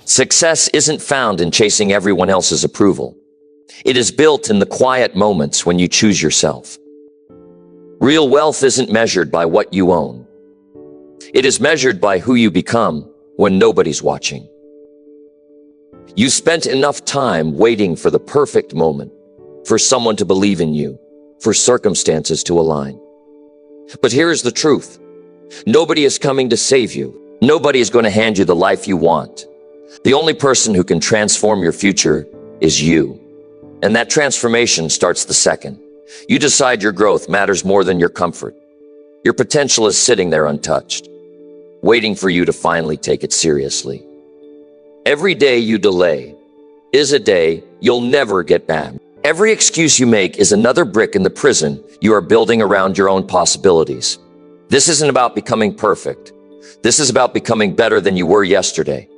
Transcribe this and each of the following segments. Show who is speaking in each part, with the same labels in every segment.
Speaker 1: Success isn't found in chasing everyone else's approval. It is built in the quiet moments when you choose yourself. Real wealth isn't measured by what you own. It is measured by who you become when nobody's watching. You spent enough time waiting for the perfect moment, for someone to believe in you, for circumstances to align. But here is the truth. Nobody is coming to save you. Nobody is going to hand you the life you want. The only person who can transform your future is you. And that transformation starts the second you decide your growth matters more than your comfort. Your potential is sitting there untouched, waiting for you to finally take it seriously. Every day you delay is a day you'll never get back. Every excuse you make is another brick in the prison you are building around your own possibilities. This isn't about becoming perfect. This is about becoming better than you were yesterday,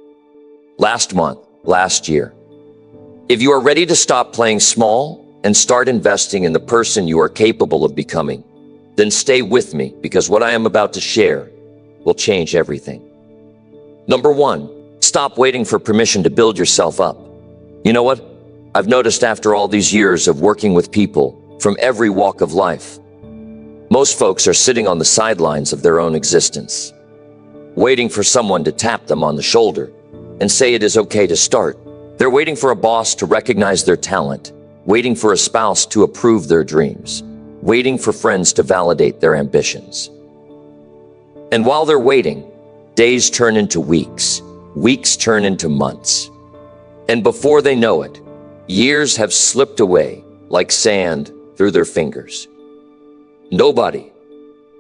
Speaker 1: last month, last year. If you are ready to stop playing small and start investing in the person you are capable of becoming, then stay with me, because what I am about to share will change everything. Number one, stop waiting for permission to build yourself up. You know what? I've noticed after all these years of working with people from every walk of life, most folks are sitting on the sidelines of their own existence, waiting for someone to tap them on the shoulder and say it is okay to start. They're waiting for a boss to recognize their talent, waiting for a spouse to approve their dreams, waiting for friends to validate their ambitions. And while they're waiting, days turn into weeks, weeks turn into months. And before they know it, years have slipped away like sand through their fingers. Nobody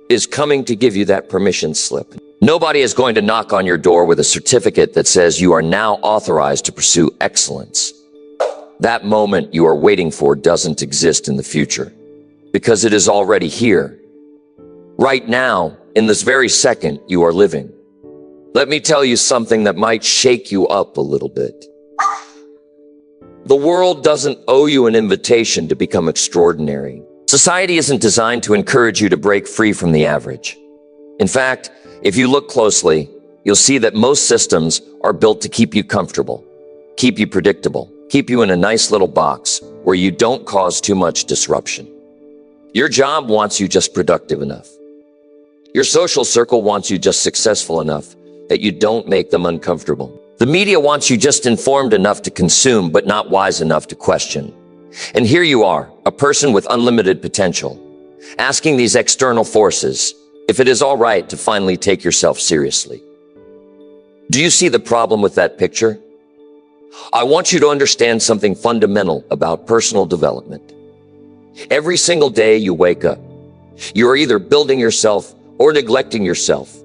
Speaker 1: is coming to give you that permission slip. Nobody is going to knock on your door with a certificate that says you are now authorized to pursue excellence. That moment you are waiting for doesn't exist in the future, because it is already here. Right now, in this very second you are living. Let me tell you something that might shake you up a little bit. The world doesn't owe you an invitation to become extraordinary. Society isn't designed to encourage you to break free from the average. In fact, if you look closely, you'll see that most systems are built to keep you comfortable, keep you predictable, keep you in a nice little box where you don't cause too much disruption. Your job wants you just productive enough. Your social circle wants you just successful enough that you don't make them uncomfortable. The media wants you just informed enough to consume, but not wise enough to question. And here you are, a person with unlimited potential, asking these external forces if it is all right to finally take yourself seriously. Do you see the problem with that picture? I want you to understand something fundamental about personal development. Every single day you wake up, you are either building yourself or neglecting yourself.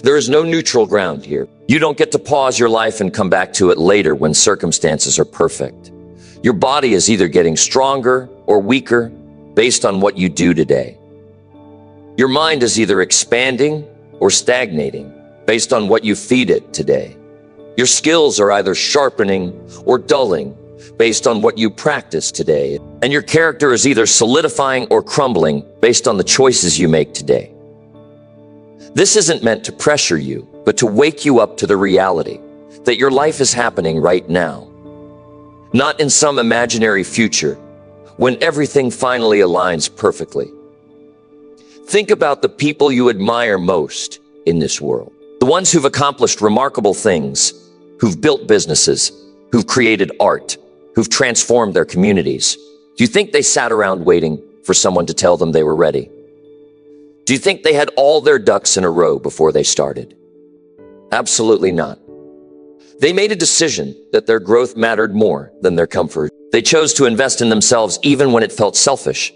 Speaker 1: There is no neutral ground here. You don't get to pause your life and come back to it later when circumstances are perfect. Your body is either getting stronger or weaker based on what you do today. Your mind is either expanding or stagnating based on what you feed it today. Your skills are either sharpening or dulling based on what you practice today. And your character is either solidifying or crumbling based on the choices you make today. This isn't meant to pressure you, but to wake you up to the reality that your life is happening right now. Not in some imaginary future when everything finally aligns perfectly. Think about the people you admire most in this world. The ones who've accomplished remarkable things, who've built businesses, who've created art, who've transformed their communities. Do you think they sat around waiting for someone to tell them they were ready? Do you think they had all their ducks in a row before they started? Absolutely not. They made a decision that their growth mattered more than their comfort. They chose to invest in themselves even when it felt selfish,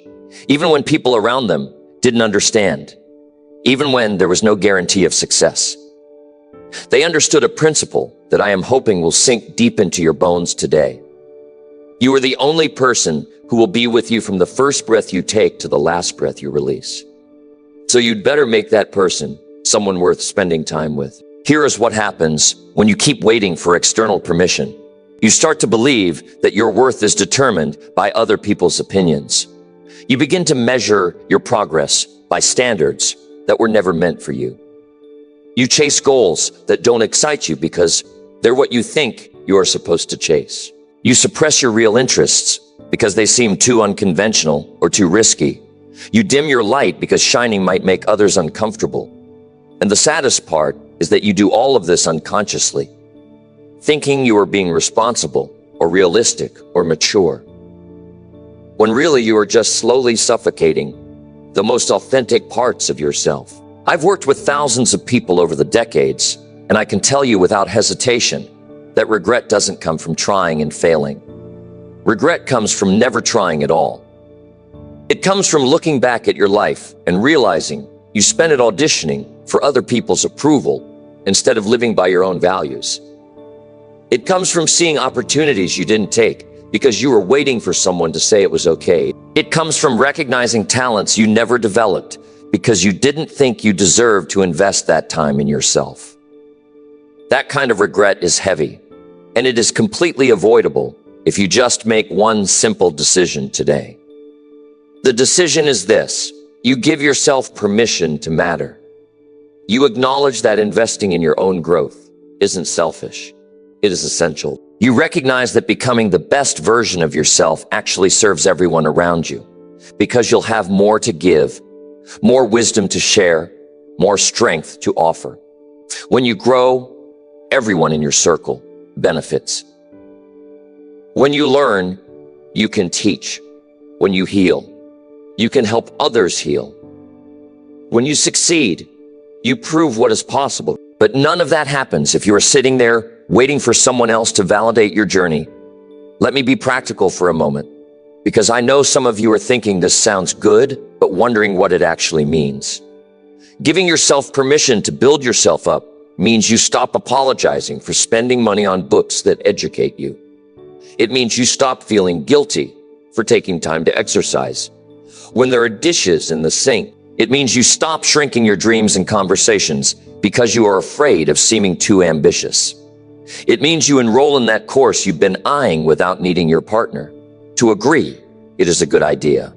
Speaker 1: even when people around them didn't understand, even when there was no guarantee of success. They understood a principle that I am hoping will sink deep into your bones today. You are the only person who will be with you from the first breath you take to the last breath you release. So you'd better make that person someone worth spending time with. Here is what happens when you keep waiting for external permission. You start to believe that your worth is determined by other people's opinions. You begin to measure your progress by standards that were never meant for you. You chase goals that don't excite you because they're what you think you are supposed to chase. You suppress your real interests because they seem too unconventional or too risky. You dim your light because shining might make others uncomfortable. And the saddest part is that you do all of this unconsciously, thinking you are being responsible or realistic or mature, when really you are just slowly suffocating the most authentic parts of yourself. I've worked with thousands of people over the decades, and I can tell you without hesitation that regret doesn't come from trying and failing. Regret comes from never trying at all. It comes from looking back at your life and realizing you spent it auditioning for other people's approval instead of living by your own values. It comes from seeing opportunities you didn't take because you were waiting for someone to say it was okay. It comes from recognizing talents you never developed because you didn't think you deserved to invest that time in yourself. That kind of regret is heavy, and it is completely avoidable if you just make one simple decision today. The decision is this: you give yourself permission to matter. You acknowledge that investing in your own growth isn't selfish. It is essential. You recognize that becoming the best version of yourself actually serves everyone around you, because you'll have more to give, more wisdom to share, more strength to offer. When you grow, everyone in your circle benefits. When you learn, you can teach. When you heal, you can help others heal. When you succeed, you prove what is possible. But none of that happens if you are sitting there waiting for someone else to validate your journey. Let me be practical for a moment, because I know some of you are thinking this sounds good, but wondering what it actually means. Giving yourself permission to build yourself up means you stop apologizing for spending money on books that educate you. It means you stop feeling guilty for taking time to exercise when there are dishes in the sink. It means you stop shrinking your dreams and conversations because you are afraid of seeming too ambitious. It means you enroll in that course you've been eyeing without needing your partner to agree it is a good idea.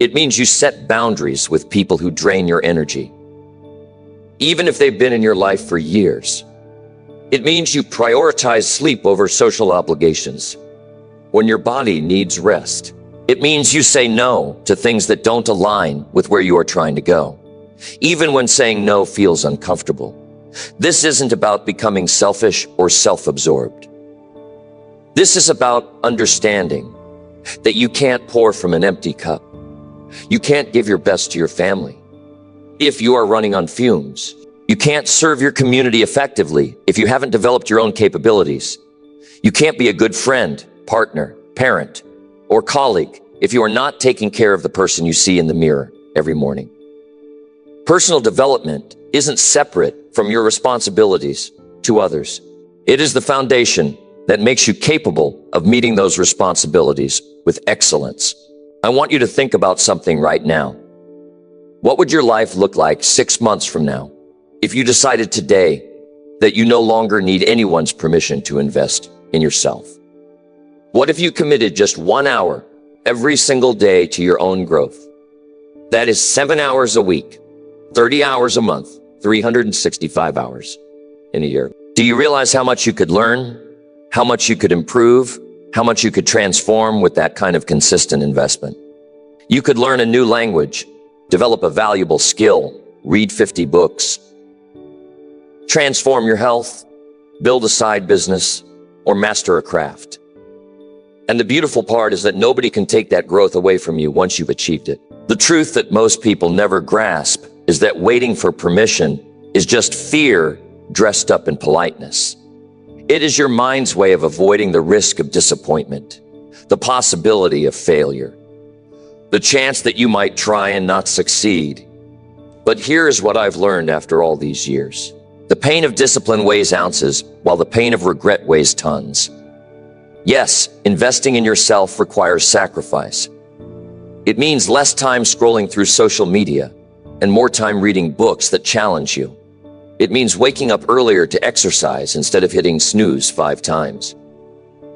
Speaker 1: It means you set boundaries with people who drain your energy, even if they've been in your life for years. It means you prioritize sleep over social obligations when your body needs rest. It means you say no to things that don't align with where you are trying to go, even when saying no feels uncomfortable. This isn't about becoming selfish or self-absorbed. This is about understanding that you can't pour from an empty cup. You can't give your best to your family if you are running on fumes. You can't serve your community effectively if you haven't developed your own capabilities. You can't be a good friend, partner, parent, or colleague if you are not taking care of the person you see in the mirror every morning. Personal development isn't separate from your responsibilities to others. It is the foundation that makes you capable of meeting those responsibilities with excellence. I want you to think about something right now. What would your life look like 6 months from now if you decided today that you no longer need anyone's permission to invest in yourself? What if you committed just 1 hour every single day to your own growth? That is 7 hours a week, 30 hours a month, 365 hours in a year. Do you realize how much you could learn, how much you could improve, how much you could transform with that kind of consistent investment? You could learn a new language, develop a valuable skill, read 50 books, transform your health, build a side business, or master a craft. And the beautiful part is that nobody can take that growth away from you once you've achieved it. The truth that most people never grasp is that waiting for permission is just fear dressed up in politeness. It is your mind's way of avoiding the risk of disappointment, the possibility of failure, the chance that you might try and not succeed. But here is what I've learned after all these years. The pain of discipline weighs ounces, while the pain of regret weighs tons. Yes, investing in yourself requires sacrifice. It means less time scrolling through social media and more time reading books that challenge you. It means waking up earlier to exercise instead of hitting snooze 5 times.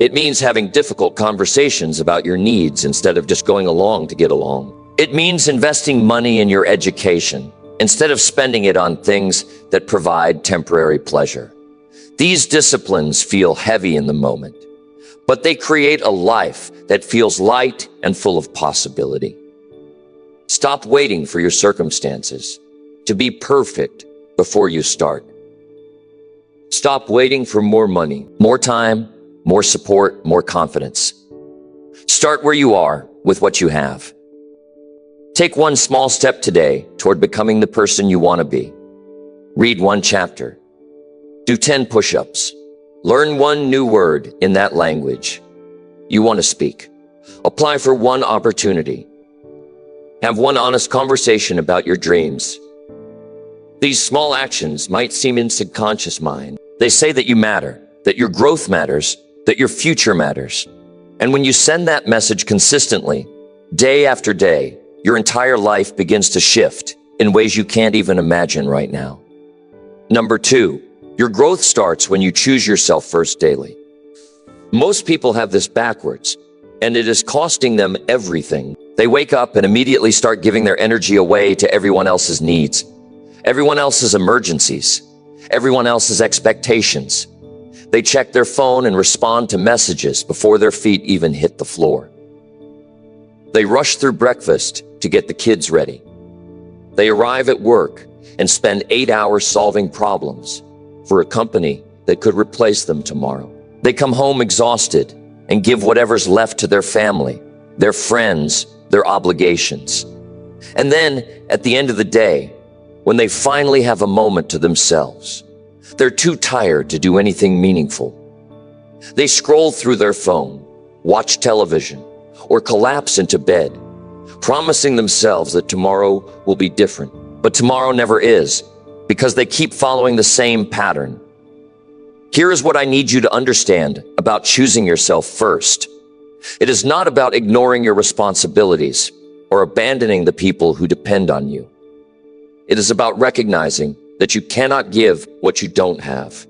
Speaker 1: It means having difficult conversations about your needs instead of just going along to get along. It means investing money in your education instead of spending it on things that provide temporary pleasure. These disciplines feel heavy in the moment, but they create a life that feels light and full of possibility. Stop waiting for your circumstances to be perfect before you start. Stop waiting for more money, more time, more support, more confidence. Start where you are with what you have. Take one small step today toward becoming the person you want to be. Read one chapter. Do 10 push-ups. Learn one new word in that language you want to speak. Apply for one opportunity. Have one honest conversation about your dreams. These small actions might seem in subconscious mind. They say that you matter, that your growth matters, that your future matters. And when you send that message consistently, day after day, your entire life begins to shift in ways you can't even imagine right now. Number 2, your growth starts when you choose yourself first daily. Most people have this backwards, and it is costing them everything. They wake up and immediately start giving their energy away to everyone else's needs, everyone else's emergencies, everyone else's expectations. They check their phone and respond to messages before their feet even hit the floor. They rush through breakfast to get the kids ready. They arrive at work and spend 8 hours solving problems for a company that could replace them tomorrow. They come home exhausted and give whatever's left to their family, their friends, their obligations. And then, at the end of the day, when they finally have a moment to themselves, they're too tired to do anything meaningful. They scroll through their phone, watch television, or collapse into bed, promising themselves that tomorrow will be different. But tomorrow never is, because they keep following the same pattern. Here is what I need you to understand about choosing yourself first. It is not about ignoring your responsibilities or abandoning the people who depend on you. It is about recognizing that you cannot give what you don't have.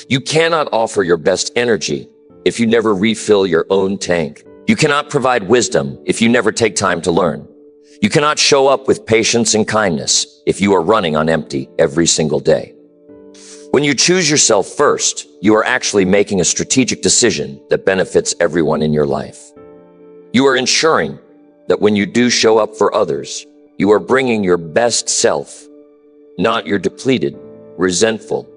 Speaker 1: You cannot offer your best energy if you never refill your own tank. You cannot provide wisdom if you never take time to learn. You cannot show up with patience and kindness if you are running on empty every single day. When you choose yourself first, you are actually making a strategic decision that benefits everyone in your life. You are ensuring that when you do show up for others, you are bringing your best self, not your depleted, resentful.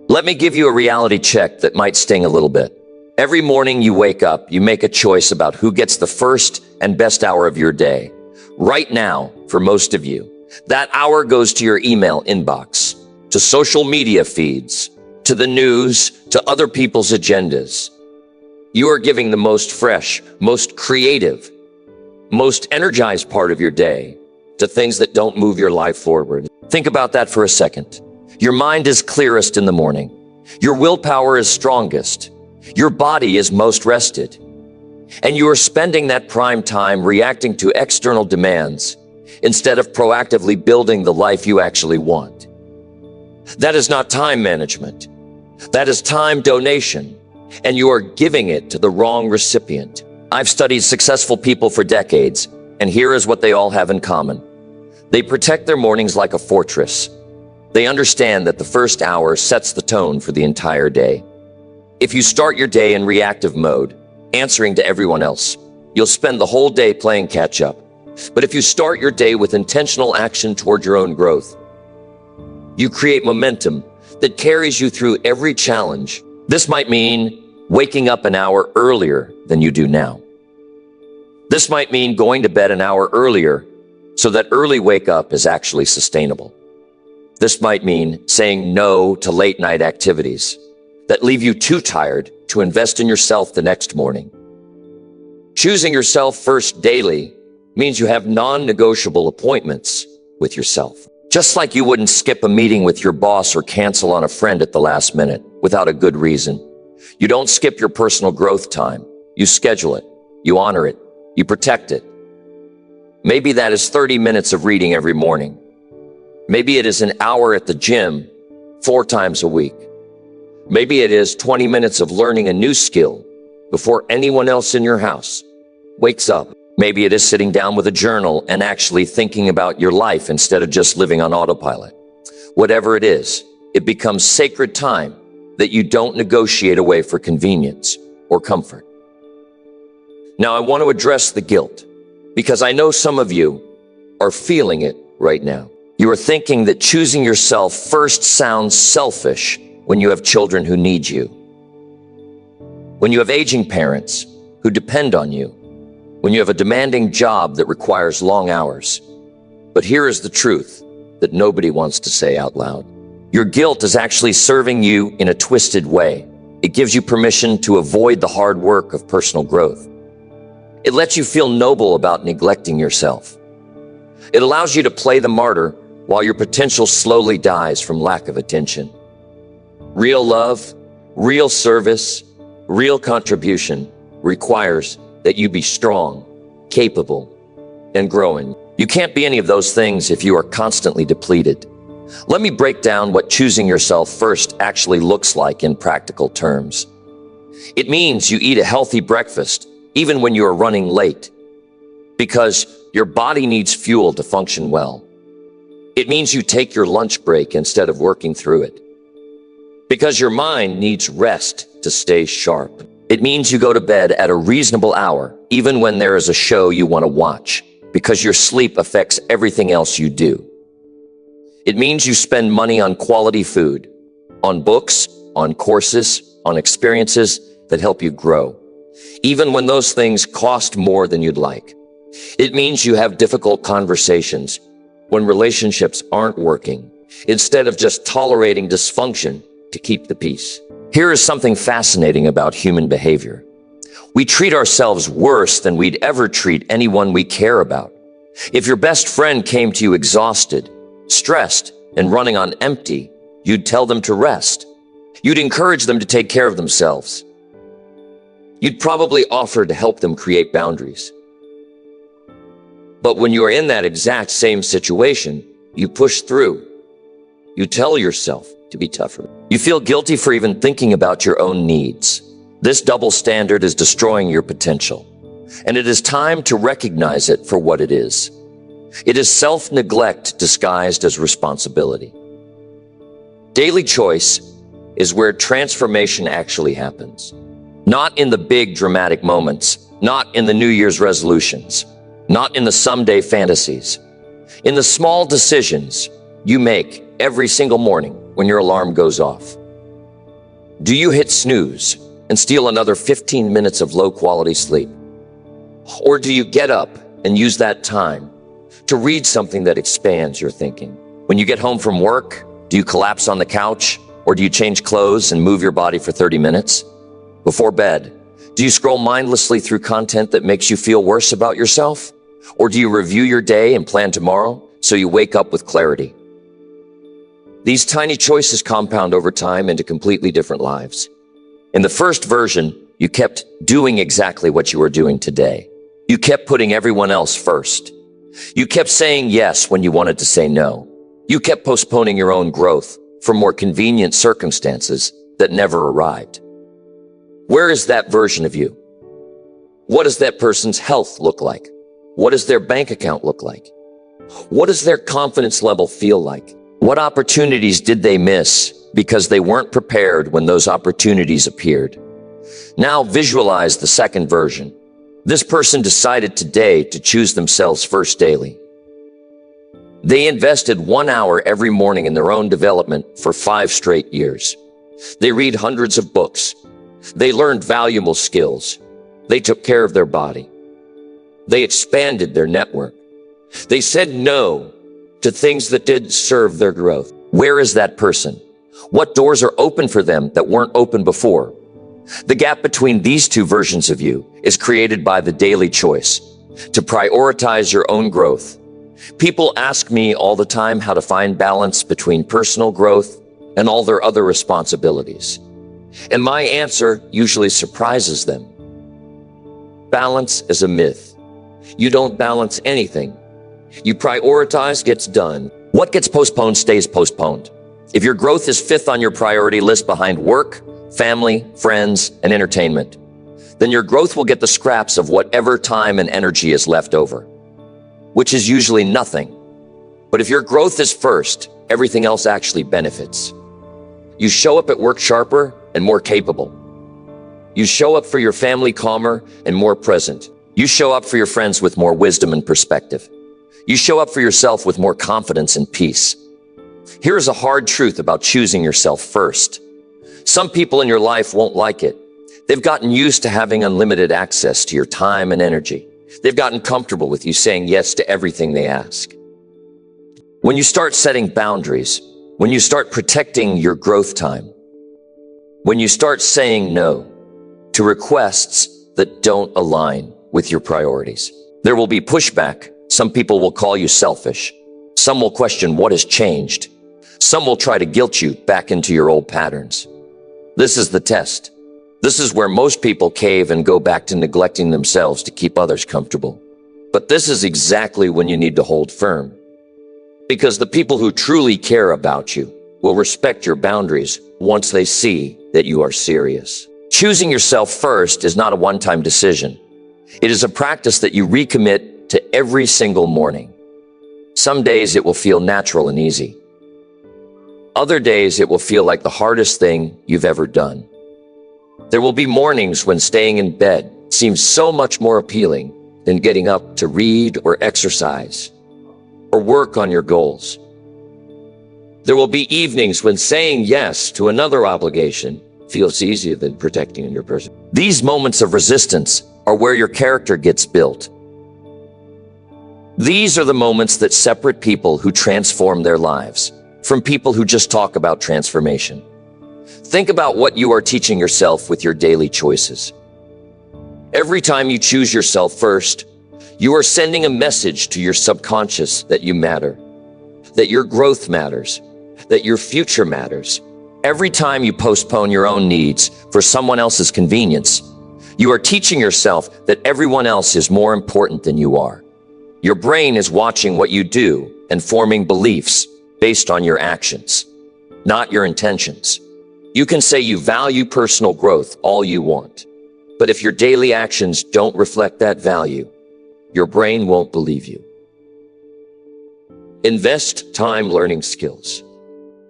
Speaker 1: Let me give you a reality check that might sting a little bit. Every morning you wake up, you make a choice about who gets the first and best hour of your day. Right now, for most of you, that hour goes to your email inbox, to social media feeds, to the news, to other people's agendas. You are giving the most fresh, most creative, most energized part of your day to things that don't move your life forward. Think about that for a second. Your mind is clearest in the morning. Your willpower is strongest. Your body is most rested. And you are spending that prime time reacting to external demands instead of proactively building the life you actually want. That is not time management. That is time donation, and you are giving it to the wrong recipient. I've studied successful people for decades, and here is what they all have in common. They protect their mornings like a fortress. They understand that the first hour sets the tone for the entire day. If you start your day in reactive mode, answering to everyone else, you'll spend the whole day playing catch up. But if you start your day with intentional action toward your own growth, you create momentum that carries you through every challenge. This might mean waking up an hour earlier than you do now. This might mean going to bed an hour earlier so that early wake up is actually sustainable. This might mean saying no to late night activities that leave you too tired to invest in yourself the next morning. Choosing yourself first daily means you have non-negotiable appointments with yourself. Just like you wouldn't skip a meeting with your boss or cancel on a friend at the last minute without a good reason. You don't skip your personal growth time. You schedule it. You honor it. You protect it. Maybe that is 30 minutes of reading every morning. Maybe it is an hour at the gym 4 times a week. Maybe it is 20 minutes of learning a new skill before anyone else in your house wakes up. Maybe it is sitting down with a journal and actually thinking about your life instead of just living on autopilot. Whatever it is, it becomes sacred time that you don't negotiate away for convenience or comfort. Now, I want to address the guilt because I know some of you are feeling it right now. You are thinking that choosing yourself first sounds selfish when you have children who need you, when you have aging parents who depend on you, when you have a demanding job that requires long hours. But here is the truth that nobody wants to say out loud. Your guilt is actually serving you in a twisted way. It gives you permission to avoid the hard work of personal growth. It lets you feel noble about neglecting yourself. It allows you to play the martyr while your potential slowly dies from lack of attention. Real love, real service, real contribution requires that you be strong, capable, and growing. You can't be any of those things if you are constantly depleted. Let me break down what choosing yourself first actually looks like in practical terms. It means you eat a healthy breakfast, even when you are running late, because your body needs fuel to function well. It means you take your lunch break instead of working through it, because your mind needs rest to stay sharp. It means you go to bed at a reasonable hour, even when there is a show you want to watch, because your sleep affects everything else you do. It means you spend money on quality food, on books, on courses, on experiences that help you grow, even when those things cost more than you'd like. It means you have difficult conversations when relationships aren't working, instead of just tolerating dysfunction to keep the peace. Here is something fascinating about human behavior. We treat ourselves worse than we'd ever treat anyone we care about. If your best friend came to you exhausted, stressed, and running on empty, you'd tell them to rest. You'd encourage them to take care of themselves. You'd probably offer to help them create boundaries. But when you are in that exact same situation, you push through. You tell yourself to be tougher. You feel guilty for even thinking about your own needs. This double standard is destroying your potential, and it is time to recognize it for what it is. It is self-neglect disguised as responsibility. Daily choice is where transformation actually happens. Not in the big dramatic moments, not in the New Year's resolutions, not in the someday fantasies. In the small decisions you make every single morning when your alarm goes off. Do you hit snooze and steal another 15 minutes of low-quality sleep? Or do you get up and use that time to read something that expands your thinking? When you get home from work, do you collapse on the couch, or do you change clothes and move your body for 30 minutes? Before bed, do you scroll mindlessly through content that makes you feel worse about yourself? Or do you review your day and plan tomorrow so you wake up with clarity? These tiny choices compound over time into completely different lives. In the first version, you kept doing exactly what you were doing today. You kept putting everyone else first. You kept saying yes when you wanted to say no. You kept postponing your own growth for more convenient circumstances that never arrived. Where is that version of you? What does that person's health look like? What does their bank account look like? What does their confidence level feel like? What opportunities did they miss because they weren't prepared when those opportunities appeared? Now visualize the second version. This person decided today to choose themselves first daily. They invested 1 hour every morning in their own development for 5 straight years. They read hundreds of books. They learned valuable skills. They took care of their body. They expanded their network. They said no to things that didn't serve their growth. Where is that person? What doors are open for them that weren't open before? The gap between these two versions of you is created by the daily choice to prioritize your own growth. People ask me all the time how to find balance between personal growth and all their other responsibilities. And my answer usually surprises them. Balance is a myth. You don't balance anything. You prioritize gets done. What gets postponed stays postponed. If your growth is 5th on your priority list behind work, family, friends, and entertainment, then your growth will get the scraps of whatever time and energy is left over, which is usually nothing. But if your growth is first, everything else actually benefits. You show up at work sharper and more capable. You show up for your family calmer and more present. You show up for your friends with more wisdom and perspective. You show up for yourself with more confidence and peace. Here is a hard truth about choosing yourself first. Some people in your life won't like it. They've gotten used to having unlimited access to your time and energy. They've gotten comfortable with you saying yes to everything they ask. When you start setting boundaries, when you start protecting your growth time, when you start saying no to requests that don't align with your priorities, there will be pushback. Some people will call you selfish. Some will question what has changed. Some will try to guilt you back into your old patterns. This is the test. This is where most people cave and go back to neglecting themselves to keep others comfortable. But this is exactly when you need to hold firm. Because the people who truly care about you will respect your boundaries once they see that you are serious. Choosing yourself first is not a one-time decision. It is a practice that you recommit to every single morning. Some days it will feel natural and easy. Other days it will feel like the hardest thing you've ever done. There will be mornings when staying in bed seems so much more appealing than getting up to read or exercise or work on your goals. There will be evenings when saying yes to another obligation feels easier than protecting your person. These moments of resistance are where your character gets built. These are the moments that separate people who transform their lives from people who just talk about transformation. Think about what you are teaching yourself with your daily choices. Every time you choose yourself first, you are sending a message to your subconscious that you matter, that your growth matters, that your future matters. Every time you postpone your own needs for someone else's convenience, you are teaching yourself that everyone else is more important than you are. Your brain is watching what you do and forming beliefs based on your actions, not your intentions. You can say you value personal growth all you want, but if your daily actions don't reflect that value, your brain won't believe you. Invest time learning skills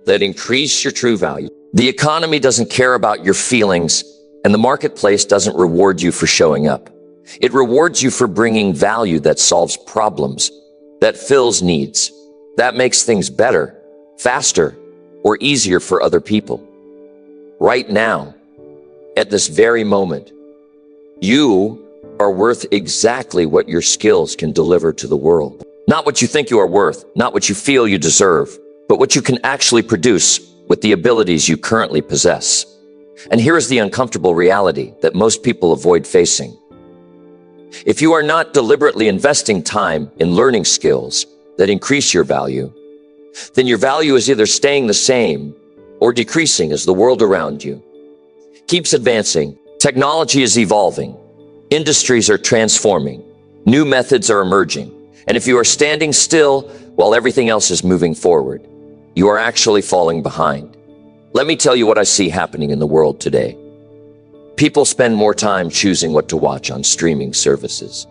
Speaker 1: that increase your true value. The economy doesn't care about your feelings, and the marketplace doesn't reward you for showing up. It rewards you for bringing value that solves problems, that fills needs, that makes things better, faster, or easier for other people. Right now, at this very moment, you are worth exactly what your skills can deliver to the world. Not what you think you are worth, not what you feel you deserve, but what you can actually produce with the abilities you currently possess. And here is the uncomfortable reality that most people avoid facing. If you are not deliberately investing time in learning skills that increase your value, then your value is either staying the same or decreasing as the world around you keeps advancing. Technology is evolving. Industries are transforming. New methods are emerging. And if you are standing still while everything else is moving forward, you are actually falling behind. Let me tell you what I see happening in the world today. People spend more time choosing what to watch on streaming services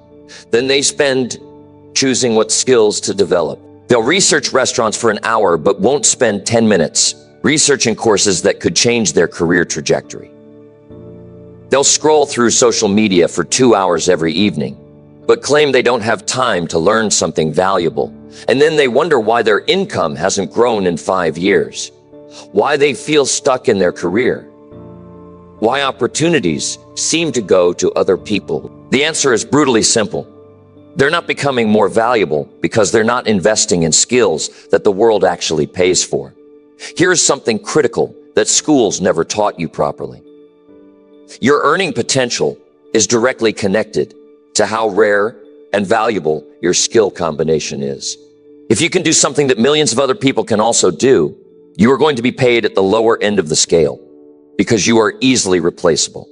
Speaker 1: than they spend choosing what skills to develop. They'll research restaurants for an hour, but won't spend 10 minutes researching courses that could change their career trajectory. They'll scroll through social media for 2 hours every evening, but claim they don't have time to learn something valuable. And then they wonder why their income hasn't grown in 5 years, why they feel stuck in their career, why opportunities seem to go to other people. The answer is brutally simple. They're not becoming more valuable because they're not investing in skills that the world actually pays for. Here's something critical that schools never taught you properly. Your earning potential is directly connected to how rare and valuable your skill combination is. If you can do something that millions of other people can also do, you are going to be paid at the lower end of the scale because you are easily replaceable.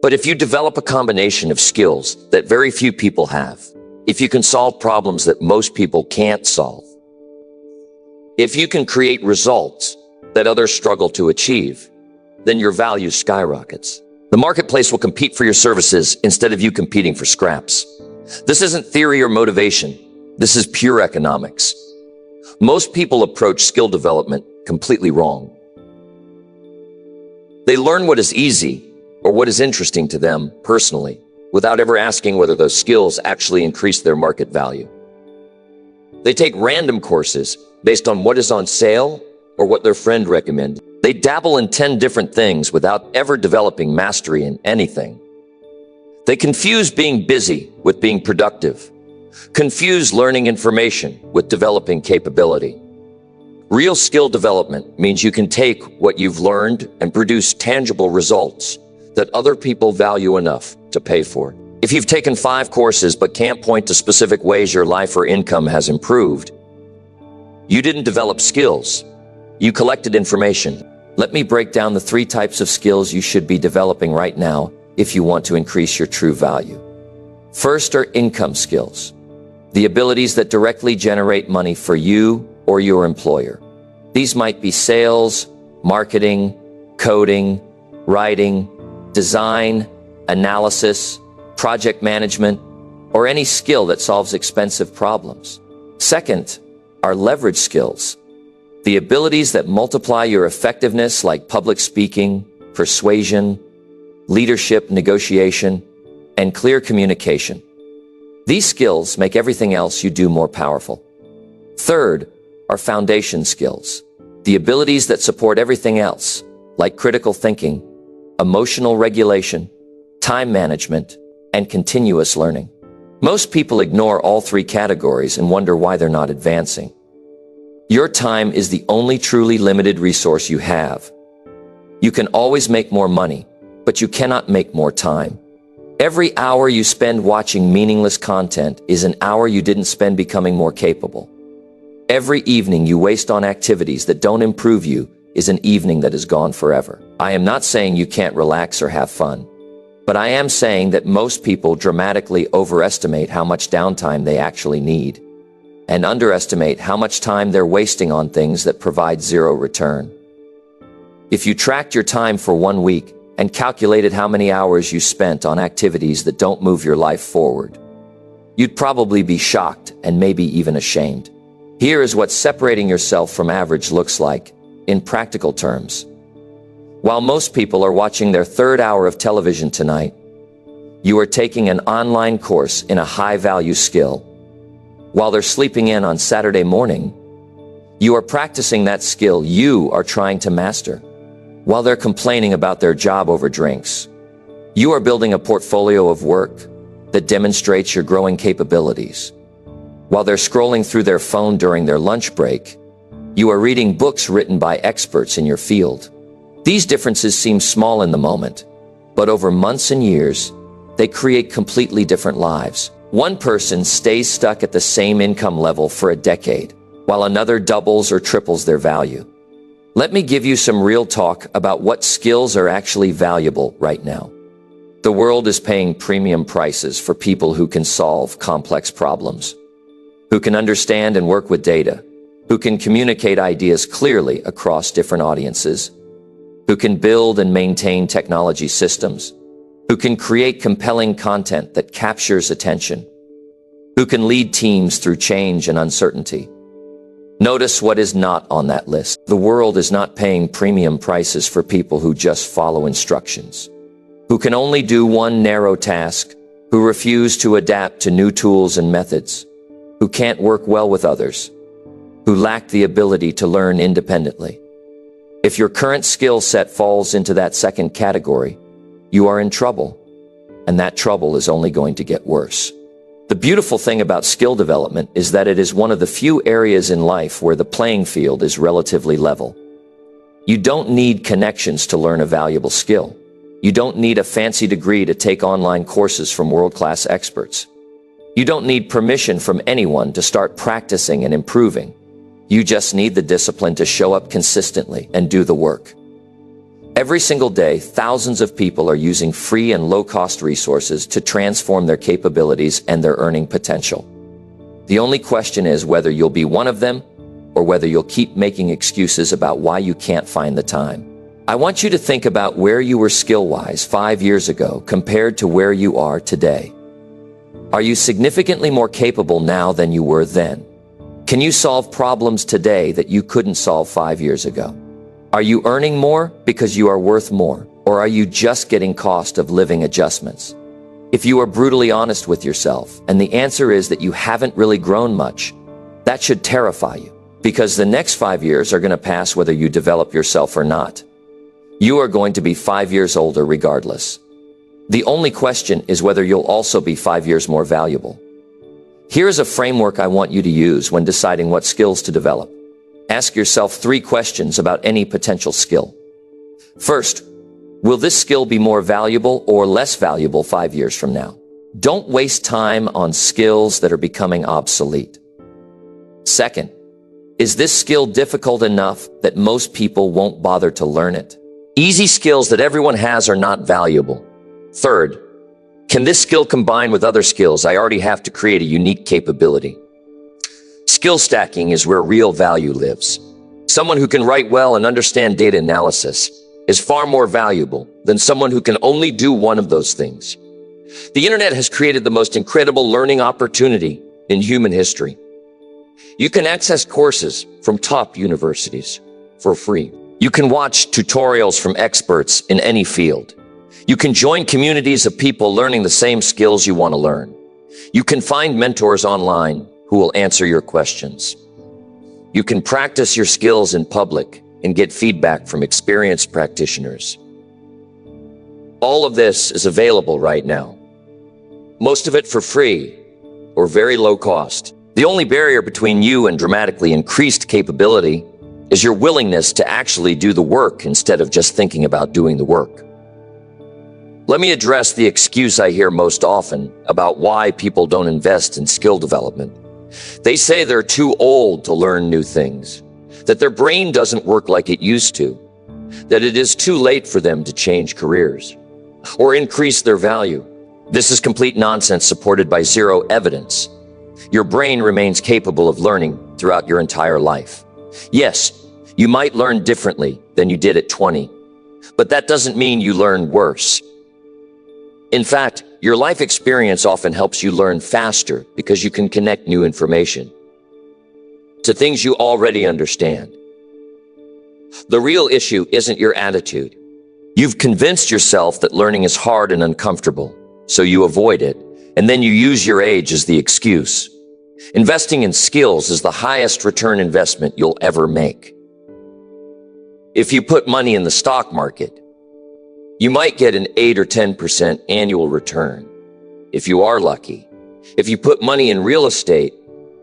Speaker 1: But if you develop a combination of skills that very few people have, if you can solve problems that most people can't solve, if you can create results that others struggle to achieve, then your value skyrockets. The marketplace will compete for your services instead of you competing for scraps. This isn't theory or motivation. This is pure economics. Most people approach skill development completely wrong. They learn what is easy or what is interesting to them personally, without ever asking whether those skills actually increase their market value. They take random courses based on what is on sale or what their friend recommended. They dabble in 10 different things without ever developing mastery in anything. They confuse being busy with being productive, confuse learning information with developing capability. Real skill development means you can take what you've learned and produce tangible results that other people value enough to pay for. If you've taken 5 courses but can't point to specific ways your life or income has improved, you didn't develop skills. You collected information. Let me break down the 3 types of skills you should be developing right now if you want to increase your true value. First are income skills, the abilities that directly generate money for you or your employer. These might be sales, marketing, coding, writing, design, analysis, project management, or any skill that solves expensive problems. Second are leverage skills, the abilities that multiply your effectiveness like public speaking, persuasion, leadership, negotiation, and clear communication. These skills make everything else you do more powerful. Third are foundation skills, the abilities that support everything else, like critical thinking, emotional regulation, time management, and continuous learning. Most people ignore all 3 categories and wonder why they're not advancing. Your time is the only truly limited resource you have. You can always make more money, but you cannot make more time. Every hour you spend watching meaningless content is an hour you didn't spend becoming more capable. Every evening you waste on activities that don't improve you is an evening that is gone forever. I am not saying you can't relax or have fun, but I am saying that most people dramatically overestimate how much downtime they actually need, and underestimate how much time they're wasting on things that provide 0 return. If you tracked your time for 1 week and calculated how many hours you spent on activities that don't move your life forward, you'd probably be shocked and maybe even ashamed. Here is what separating yourself from average looks like in practical terms. While most people are watching their 3rd hour of television tonight, you are taking an online course in a high-value skill. While they're sleeping in on Saturday morning, you are practicing that skill you are trying to master. While they're complaining about their job over drinks, you are building a portfolio of work that demonstrates your growing capabilities. While they're scrolling through their phone during their lunch break, you are reading books written by experts in your field. These differences seem small in the moment, but over months and years, they create completely different lives. One person stays stuck at the same income level for a decade, while another doubles or triples their value. Let me give you some real talk about what skills are actually valuable right now. The world is paying premium prices for people who can solve complex problems, who can understand and work with data, who can communicate ideas clearly across different audiences, who can build and maintain technology systems, who can create compelling content that captures attention, who can lead teams through change and uncertainty. Notice what is not on that list. The world is not paying premium prices for people who just follow instructions, who can only do one narrow task, who refuse to adapt to new tools and methods, who can't work well with others, who lack the ability to learn independently. If your current skill set falls into that second category, you are in trouble, and that trouble is only going to get worse. The beautiful thing about skill development is that it is one of the few areas in life where the playing field is relatively level. You don't need connections to learn a valuable skill. You don't need a fancy degree to take online courses from world-class experts. You don't need permission from anyone to start practicing and improving. You just need the discipline to show up consistently and do the work. Every single day, thousands of people are using free and low-cost resources to transform their capabilities and their earning potential. The only question is whether you'll be one of them or whether you'll keep making excuses about why you can't find the time. I want you to think about where you were skill-wise 5 years ago compared to where you are today. Are you significantly more capable now than you were then? Can you solve problems today that you couldn't solve 5 years ago? Are you earning more because you are worth more? Or are you just getting cost of living adjustments? If you are brutally honest with yourself, and the answer is that you haven't really grown much, that should terrify you, because the next 5 years are going to pass whether you develop yourself or not. You are going to be 5 years older regardless. The only question is whether you'll also be 5 years more valuable. Here's a framework I want you to use when deciding what skills to develop. Ask yourself 3 questions about any potential skill. First, will this skill be more valuable or less valuable 5 years from now? Don't waste time on skills that are becoming obsolete. Second, is this skill difficult enough that most people won't bother to learn it? Easy skills that everyone has are not valuable. Third, can this skill combine with other skills I already have to create a unique capability? Skill stacking is where real value lives. Someone who can write well and understand data analysis is far more valuable than someone who can only do one of those things. The internet has created the most incredible learning opportunity in human history. You can access courses from top universities for free. You can watch tutorials from experts in any field. You can join communities of people learning the same skills you want to learn. You can find mentors online who will answer your questions. You can practice your skills in public and get feedback from experienced practitioners. All of this is available right now. Most of it for free or very low cost. The only barrier between you and dramatically increased capability is your willingness to actually do the work instead of just thinking about doing the work. Let me address the excuse I hear most often about why people don't invest in skill development. They say they're too old to learn new things, that their brain doesn't work like it used to, that it is too late for them to change careers or increase their value. This is complete nonsense supported by zero evidence. Your brain remains capable of learning throughout your entire life. Yes, you might learn differently than you did at 20, but that doesn't mean you learn worse. In fact, your life experience often helps you learn faster because you can connect new information to things you already understand. The real issue isn't your attitude. You've convinced yourself that learning is hard and uncomfortable, so you avoid it, and then you use your age as the excuse. Investing in skills is the highest return investment you'll ever make. If you put money in the stock market, you might get an 8 or 10% annual return, if you are lucky. If you put money in real estate,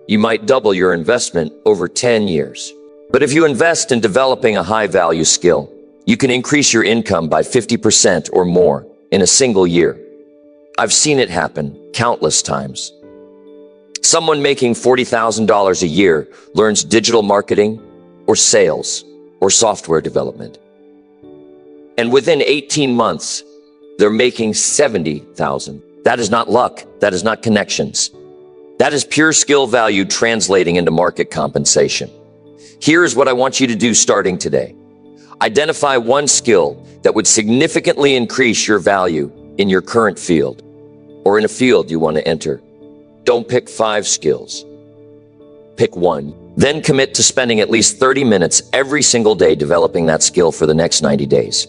Speaker 1: you might double your investment over 10 years. But if you invest in developing a high-value skill, you can increase your income by 50% or more in a single year. I've seen it happen countless times. Someone making $40,000 a year learns digital marketing or sales or software development. And within 18 months, they're making $70,000. That is not luck. That is not connections. That is pure skill value translating into market compensation. Here's what I want you to do starting today. Identify one skill that would significantly increase your value in your current field or in a field you want to enter. Don't pick 5 skills. Pick one. Then commit to spending at least 30 minutes every single day developing that skill for the next 90 days.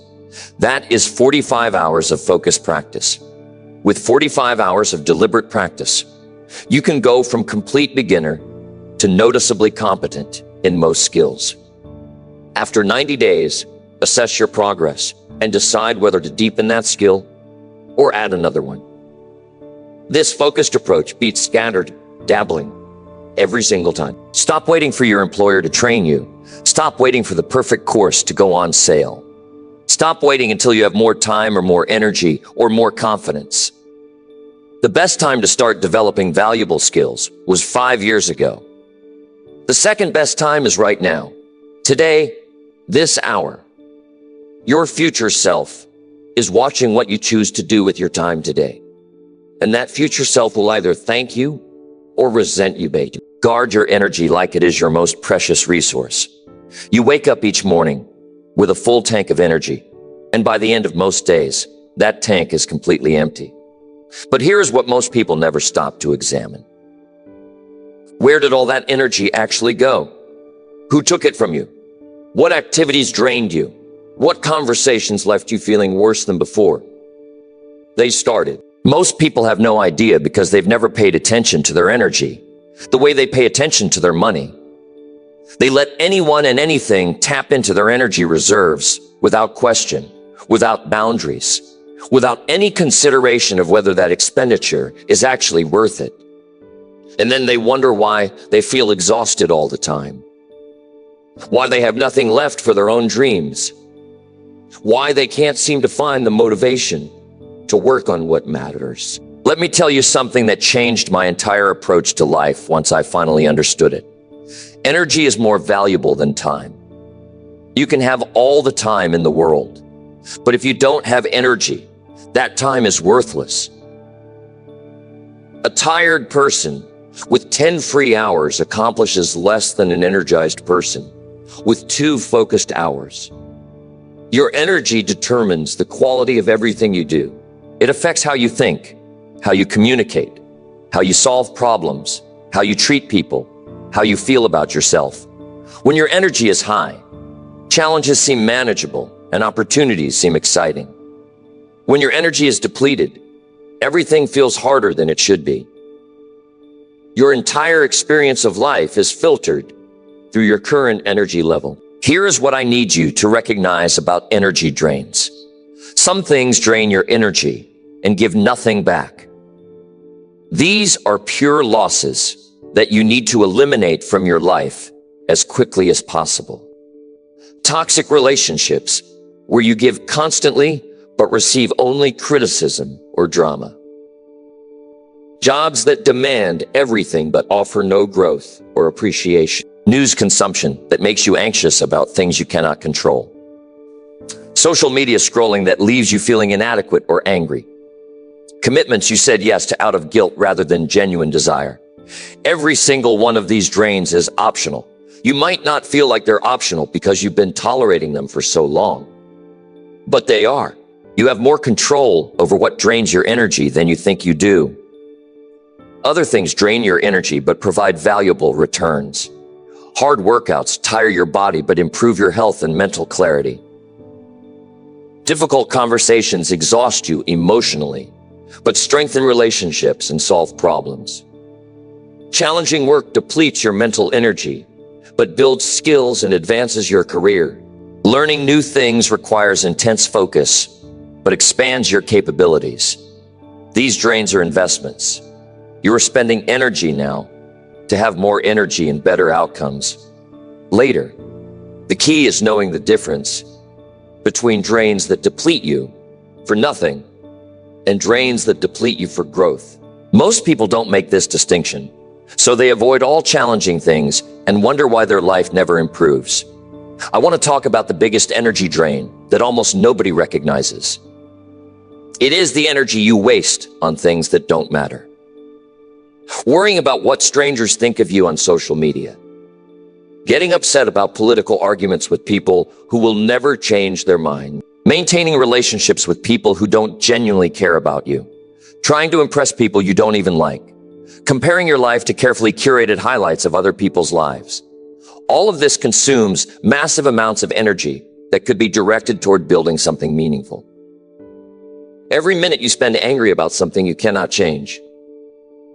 Speaker 1: That is 45 hours of focused practice. With 45 hours of deliberate practice, you can go from complete beginner to noticeably competent in most skills. After 90 days, assess your progress and decide whether to deepen that skill or add another one. This focused approach beats scattered dabbling every single time. Stop waiting for your employer to train you. Stop waiting for the perfect course to go on sale. Stop waiting until you have more time or more energy or more confidence. The best time to start developing valuable skills was 5 years ago. The second best time is right now. Today, this hour. Your future self is watching what you choose to do with your time today. And that future self will either thank you or resent you, baby. Guard your energy like it is your most precious resource. You wake up each morning with a full tank of energy, and by the end of most days, that tank is completely empty. But here is what most people never stop to examine. Where did all that energy actually go? Who took it from you? What activities drained you? What conversations left you feeling worse than before they started? Most people have no idea because they've never paid attention to their energy, the way they pay attention to their money. They let anyone and anything tap into their energy reserves without question, without boundaries, without any consideration of whether that expenditure is actually worth it. And then they wonder why they feel exhausted all the time, why they have nothing left for their own dreams, why they can't seem to find the motivation to work on what matters. Let me tell you something that changed my entire approach to life once I finally understood it. Energy is more valuable than time. You can have all the time in the world, but if you don't have energy, that time is worthless. A tired person with 10 free hours accomplishes less than an energized person with 2 focused hours. Your energy determines the quality of everything you do. It affects how you think, how you communicate, how you solve problems, how you treat people, how you feel about yourself. When your energy is high, challenges seem manageable and opportunities seem exciting. When your energy is depleted, everything feels harder than it should be. Your entire experience of life is filtered through your current energy level. Here is what I need you to recognize about energy drains. Some things drain your energy and give nothing back. These are pure losses that you need to eliminate from your life as quickly as possible. Toxic relationships where you give constantly but receive only criticism or drama. Jobs that demand everything but offer no growth or appreciation. News consumption that makes you anxious about things you cannot control. Social media scrolling that leaves you feeling inadequate or angry. Commitments you said yes to out of guilt rather than genuine desire. Every single one of these drains is optional. You might not feel like they're optional because you've been tolerating them for so long, but they are. You have more control over what drains your energy than you think you do. Other things drain your energy but provide valuable returns. Hard workouts tire your body but improve your health and mental clarity. Difficult conversations exhaust you emotionally, but strengthen relationships and solve problems. Challenging work depletes your mental energy, but builds skills and advances your career. Learning new things requires intense focus, but expands your capabilities. These drains are investments. You are spending energy now to have more energy and better outcomes later. The key is knowing the difference between drains that deplete you for nothing and drains that deplete you for growth. Most people don't make this distinction, so they avoid all challenging things and wonder why their life never improves. I want to talk about the biggest energy drain that almost nobody recognizes. It is the energy you waste on things that don't matter. Worrying about what strangers think of you on social media. Getting upset about political arguments with people who will never change their mind. Maintaining relationships with people who don't genuinely care about you. Trying to impress people you don't even like. Comparing your life to carefully curated highlights of other people's lives. All of this consumes massive amounts of energy that could be directed toward building something meaningful. Every minute you spend angry about something you cannot change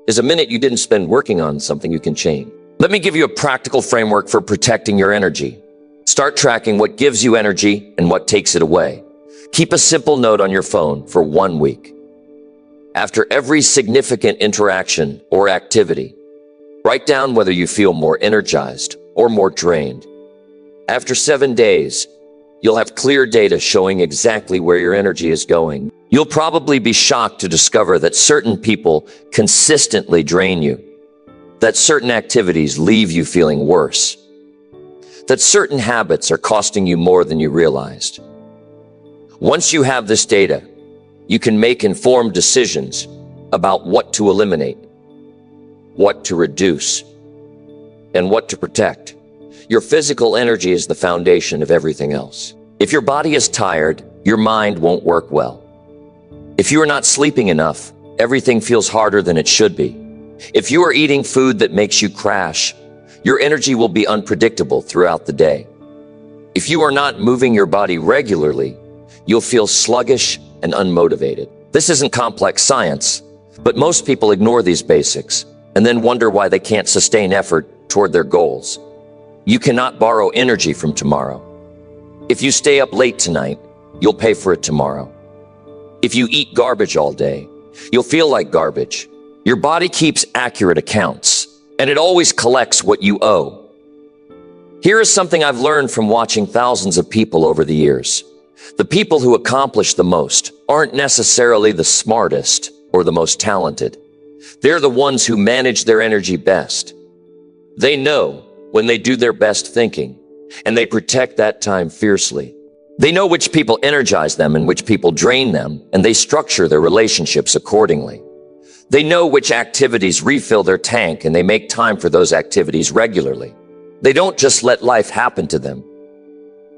Speaker 1: is a minute you didn't spend working on something you can change. Let me give you a practical framework for protecting your energy. Start tracking what gives you energy and what takes it away. Keep a simple note on your phone for 1 week. After every significant interaction or activity, write down whether you feel more energized or more drained. After 7 days, you'll have clear data showing exactly where your energy is going. You'll probably be shocked to discover that certain people consistently drain you, that certain activities leave you feeling worse, that certain habits are costing you more than you realized. Once you have this data, you can make informed decisions about what to eliminate, what to reduce, and what to protect. Your physical energy is the foundation of everything else. If your body is tired, your mind won't work well. If you are not sleeping enough, everything feels harder than it should be. If you are eating food that makes you crash, your energy will be unpredictable throughout the day. If you are not moving your body regularly, you'll feel sluggish and unmotivated. This isn't complex science, but most people ignore these basics and then wonder why they can't sustain effort toward their goals. You cannot borrow energy from tomorrow. If you stay up late tonight, you'll pay for it tomorrow. If you eat garbage all day, you'll feel like garbage. Your body keeps accurate accounts, and it always collects what you owe. Here is something I've learned from watching thousands of people over the years. The people who accomplish the most aren't necessarily the smartest or the most talented. They're the ones who manage their energy best. They know when they do their best thinking, and they protect that time fiercely. They know which people energize them and which people drain them, and they structure their relationships accordingly. They know which activities refill their tank, and they make time for those activities regularly. They don't just let life happen to them.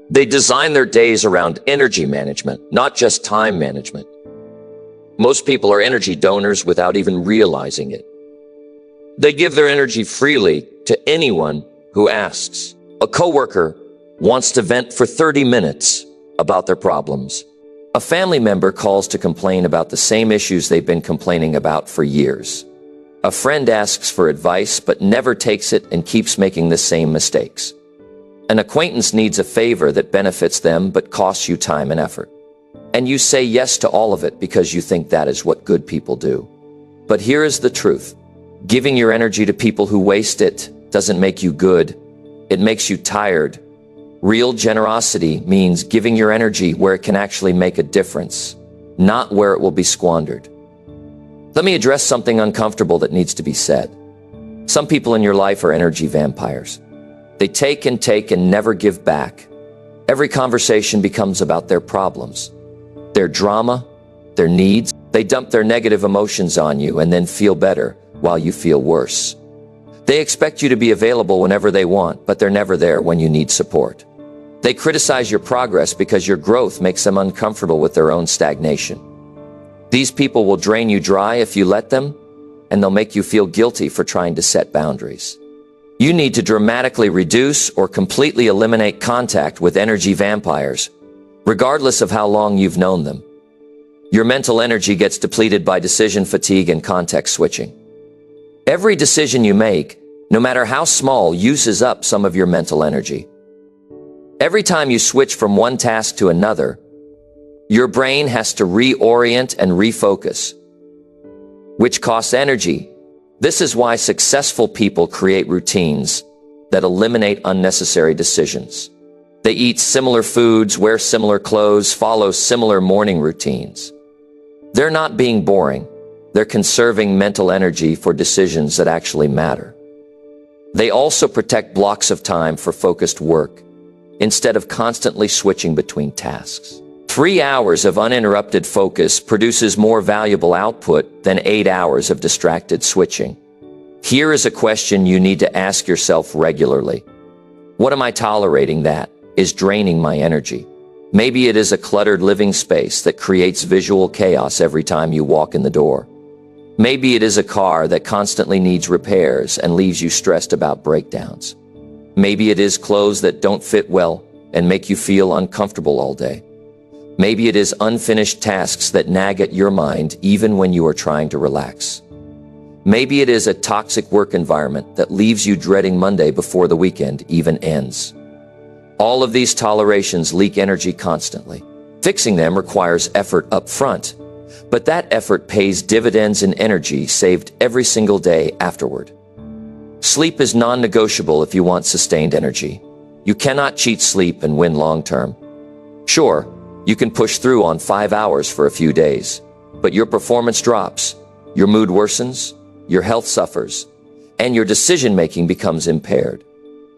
Speaker 1: They design their days around energy management, not just time management. Most people are energy donors without even realizing it. They give their energy freely to anyone who asks. A coworker wants to vent for 30 minutes about their problems. A family member calls to complain about the same issues they've been complaining about for years. A friend asks for advice but never takes it and keeps making the same mistakes. An acquaintance needs a favor that benefits them but costs you time and effort. And you say yes to all of it because you think that is what good people do. But here is the truth. Giving your energy to people who waste it doesn't make you good. It makes you tired. Real generosity means giving your energy where it can actually make a difference, not where it will be squandered. Let me address something uncomfortable that needs to be said. Some people in your life are energy vampires. They take and never give back. Every conversation becomes about their problems, their drama, their needs. They dump their negative emotions on you and then feel better while you feel worse. They expect you to be available whenever they want, but they're never there when you need support. They criticize your progress because your growth makes them uncomfortable with their own stagnation. These people will drain you dry if you let them, and they'll make you feel guilty for trying to set boundaries. You need to dramatically reduce or completely eliminate contact with energy vampires, regardless of how long you've known them. Your mental energy gets depleted by decision fatigue and context switching. Every decision you make, no matter how small, uses up some of your mental energy. Every time you switch from one task to another, your brain has to reorient and refocus, which costs energy. This is why successful people create routines that eliminate unnecessary decisions. They eat similar foods, wear similar clothes, follow similar morning routines. They're not being boring. They're conserving mental energy for decisions that actually matter. They also protect blocks of time for focused work instead of constantly switching between tasks. 3 hours of uninterrupted focus produces more valuable output than 8 hours of distracted switching. Here is a question you need to ask yourself regularly. What am I tolerating that is draining my energy? Maybe it is a cluttered living space that creates visual chaos every time you walk in the door. Maybe it is a car that constantly needs repairs and leaves you stressed about breakdowns. Maybe it is clothes that don't fit well and make you feel uncomfortable all day. Maybe it is unfinished tasks that nag at your mind even when you are trying to relax. Maybe it is a toxic work environment that leaves you dreading Monday before the weekend even ends. All of these tolerations leak energy constantly. Fixing them requires effort up front, but that effort pays dividends in energy saved every single day afterward. Sleep is non-negotiable if you want sustained energy. You cannot cheat sleep and win long-term. Sure, you can push through on 5 hours for a few days, but your performance drops, your mood worsens, your health suffers, and your decision-making becomes impaired.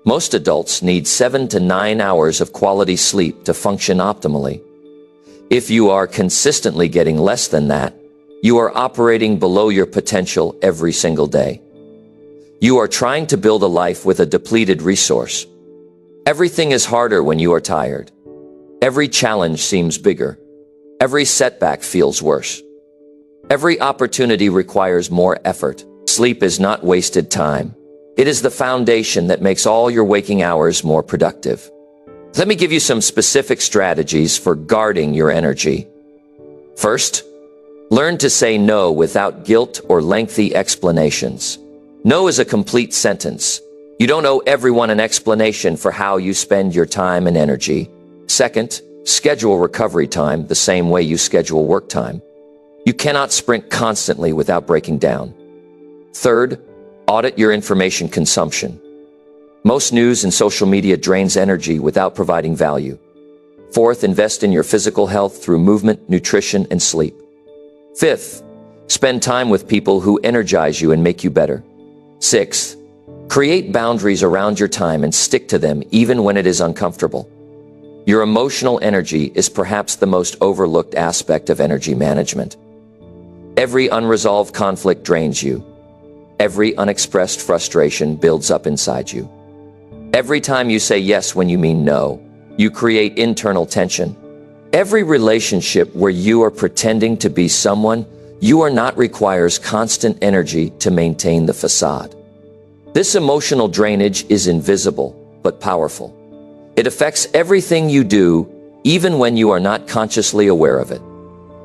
Speaker 1: Most adults need 7 to 9 hours of quality sleep to function optimally. If you are consistently getting less than that, you are operating below your potential every single day. You are trying to build a life with a depleted resource. Everything is harder when you are tired. Every challenge seems bigger. Every setback feels worse. Every opportunity requires more effort. Sleep is not wasted time. It is the foundation that makes all your waking hours more productive. Let me give you some specific strategies for guarding your energy. First, learn to say no without guilt or lengthy explanations. No is a complete sentence. You don't owe everyone an explanation for how you spend your time and energy. Second, schedule recovery time the same way you schedule work time. You cannot sprint constantly without breaking down. Third, audit your information consumption. Most news and social media drains energy without providing value. Fourth, invest in your physical health through movement, nutrition, and sleep. Fifth, spend time with people who energize you and make you better. Sixth, create boundaries around your time and stick to them even when it is uncomfortable. Your emotional energy is perhaps the most overlooked aspect of energy management. Every unresolved conflict drains you. Every unexpressed frustration builds up inside you. Every time you say yes when you mean no, you create internal tension. Every relationship where you are pretending to be someone you are not requires constant energy to maintain the facade. This emotional drainage is invisible, but powerful. It affects everything you do, even when you are not consciously aware of it.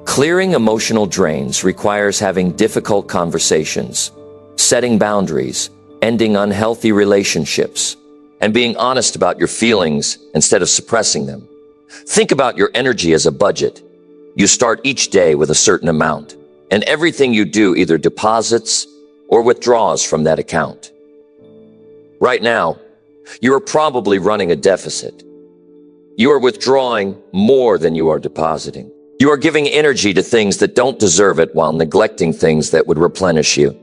Speaker 1: Clearing emotional drains requires having difficult conversations, setting boundaries, ending unhealthy relationships, and being honest about your feelings instead of suppressing them. Think about your energy as a budget. You start each day with a certain amount, and everything you do either deposits or withdraws from that account. Right now, you are probably running a deficit. You are withdrawing more than you are depositing. You are giving energy to things that don't deserve it while neglecting things that would replenish you.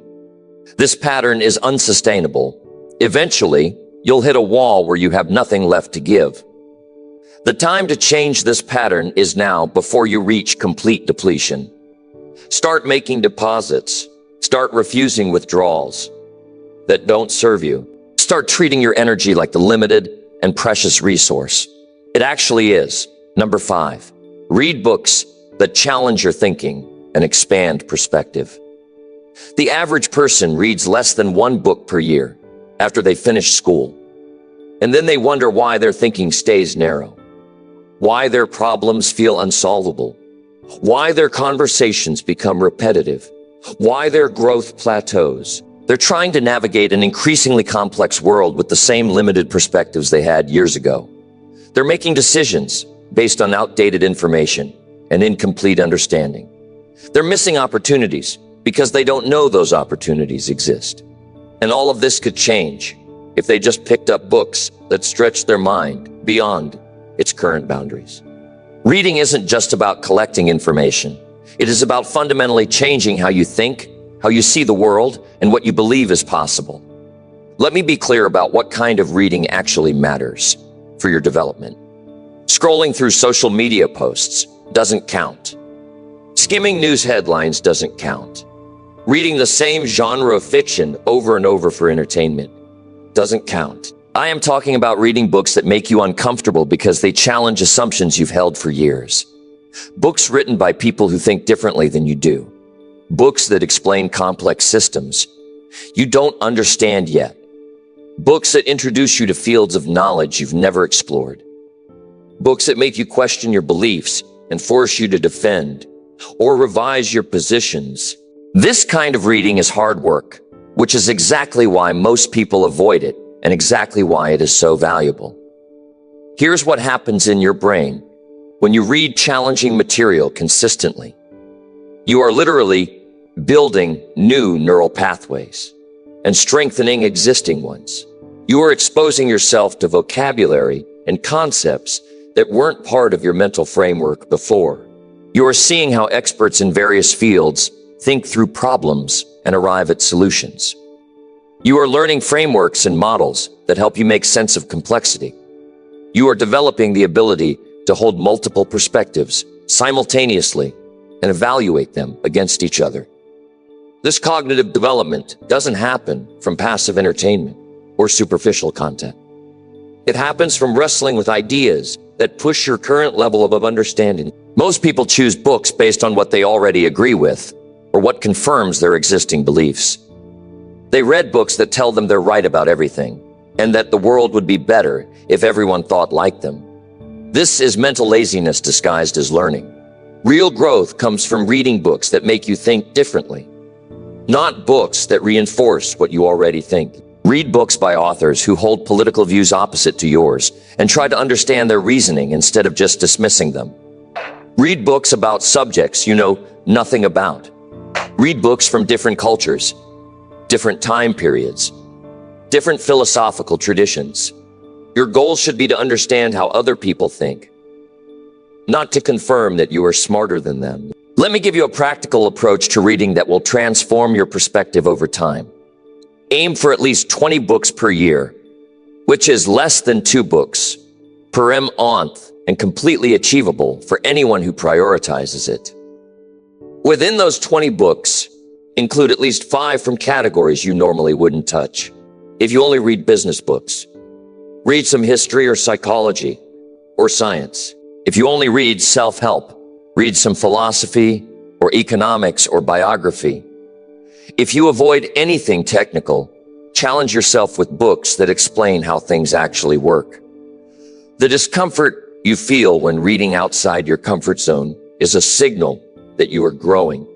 Speaker 1: This pattern is unsustainable. Eventually, you'll hit a wall where you have nothing left to give. The time to change this pattern is now before you reach complete depletion. Start making deposits. Start refusing withdrawals that don't serve you. Start treating your energy like the limited and precious resource it actually is. Number 5, read books that challenge your thinking and expand perspective. The average person reads less than 1 book per year after they finish school. And then they wonder why their thinking stays narrow, why their problems feel unsolvable, why their conversations become repetitive, why their growth plateaus. They're trying to navigate an increasingly complex world with the same limited perspectives they had years ago. They're making decisions based on outdated information and incomplete understanding. They're missing opportunities because they don't know those opportunities exist. And all of this could change if they just picked up books that stretch their mind beyond its current boundaries. Reading isn't just about collecting information. It is about fundamentally changing how you think, how you see the world, and what you believe is possible. Let me be clear about what kind of reading actually matters for your development. Scrolling through social media posts doesn't count. Skimming news headlines doesn't count. Reading the same genre of fiction over and over for entertainment doesn't count. I am talking about reading books that make you uncomfortable because they challenge assumptions you've held for years. Books written by people who think differently than you do. Books that explain complex systems you don't understand yet. Books that introduce you to fields of knowledge you've never explored. Books that make you question your beliefs and force you to defend or revise your positions. This kind of reading is hard work, which is exactly why most people avoid it and exactly why it is so valuable. Here's what happens in your brain when you read challenging material consistently. You are literally building new neural pathways and strengthening existing ones. You are exposing yourself to vocabulary and concepts that weren't part of your mental framework before. You are seeing how experts in various fields think through problems and arrive at solutions. You are learning frameworks and models that help you make sense of complexity. You are developing the ability to hold multiple perspectives simultaneously and evaluate them against each other. This cognitive development doesn't happen from passive entertainment or superficial content. It happens from wrestling with ideas that push your current level of understanding. Most people choose books based on what they already agree with or what confirms their existing beliefs. They read books that tell them they're right about everything and that the world would be better if everyone thought like them. This is mental laziness disguised as learning. Real growth comes from reading books that make you think differently, not books that reinforce what you already think. Read books by authors who hold political views opposite to yours and try to understand their reasoning instead of just dismissing them. Read books about subjects you know nothing about. Read books from different cultures, different time periods, different philosophical traditions. Your goal should be to understand how other people think, not to confirm that you are smarter than them. Let me give you a practical approach to reading that will transform your perspective over time. Aim for at least 20 books per year, which is less than 2 books per month and completely achievable for anyone who prioritizes it. Within those 20 books, include at least 5 from categories you normally wouldn't touch. If you only read business books, read some history or psychology or science. If you only read self-help, read some philosophy or economics or biography. If you avoid anything technical, challenge yourself with books that explain how things actually work. The discomfort you feel when reading outside your comfort zone is a signal that you are growing,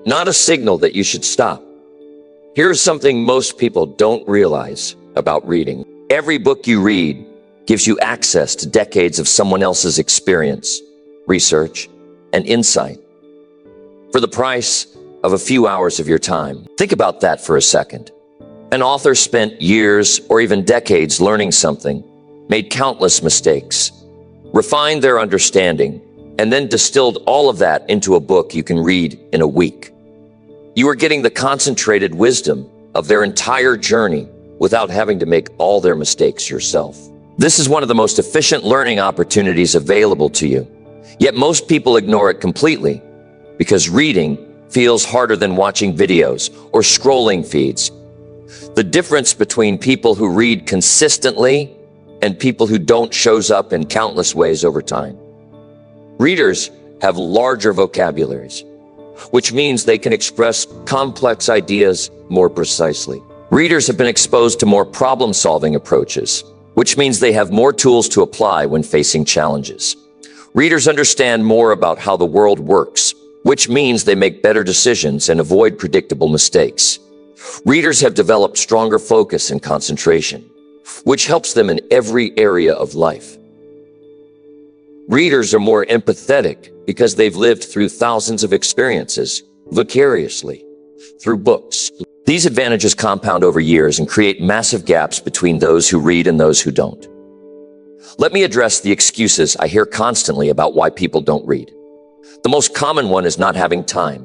Speaker 1: not a signal that you should stop. Here's something most people don't realize about reading. Every book you read gives you access to decades of someone else's experience, research, and insight for the price of a few hours of your time. Think about that for a second. An author spent years or even decades learning something, made countless mistakes, refined their understanding, and then distilled all of that into a book you can read in a week. You are getting the concentrated wisdom of their entire journey without having to make all their mistakes yourself. This is one of the most efficient learning opportunities available to you. Yet most people ignore it completely because reading feels harder than watching videos or scrolling feeds. The difference between people who read consistently and people who don't shows up in countless ways over time. Readers have larger vocabularies, which means they can express complex ideas more precisely. Readers have been exposed to more problem-solving approaches, which means they have more tools to apply when facing challenges. Readers understand more about how the world works, which means they make better decisions and avoid predictable mistakes. Readers have developed stronger focus and concentration, which helps them in every area of life. Readers are more empathetic because they've lived through thousands of experiences vicariously through books. These advantages compound over years and create massive gaps between those who read and those who don't. Let me address the excuses I hear constantly about why people don't read. The most common one is not having time,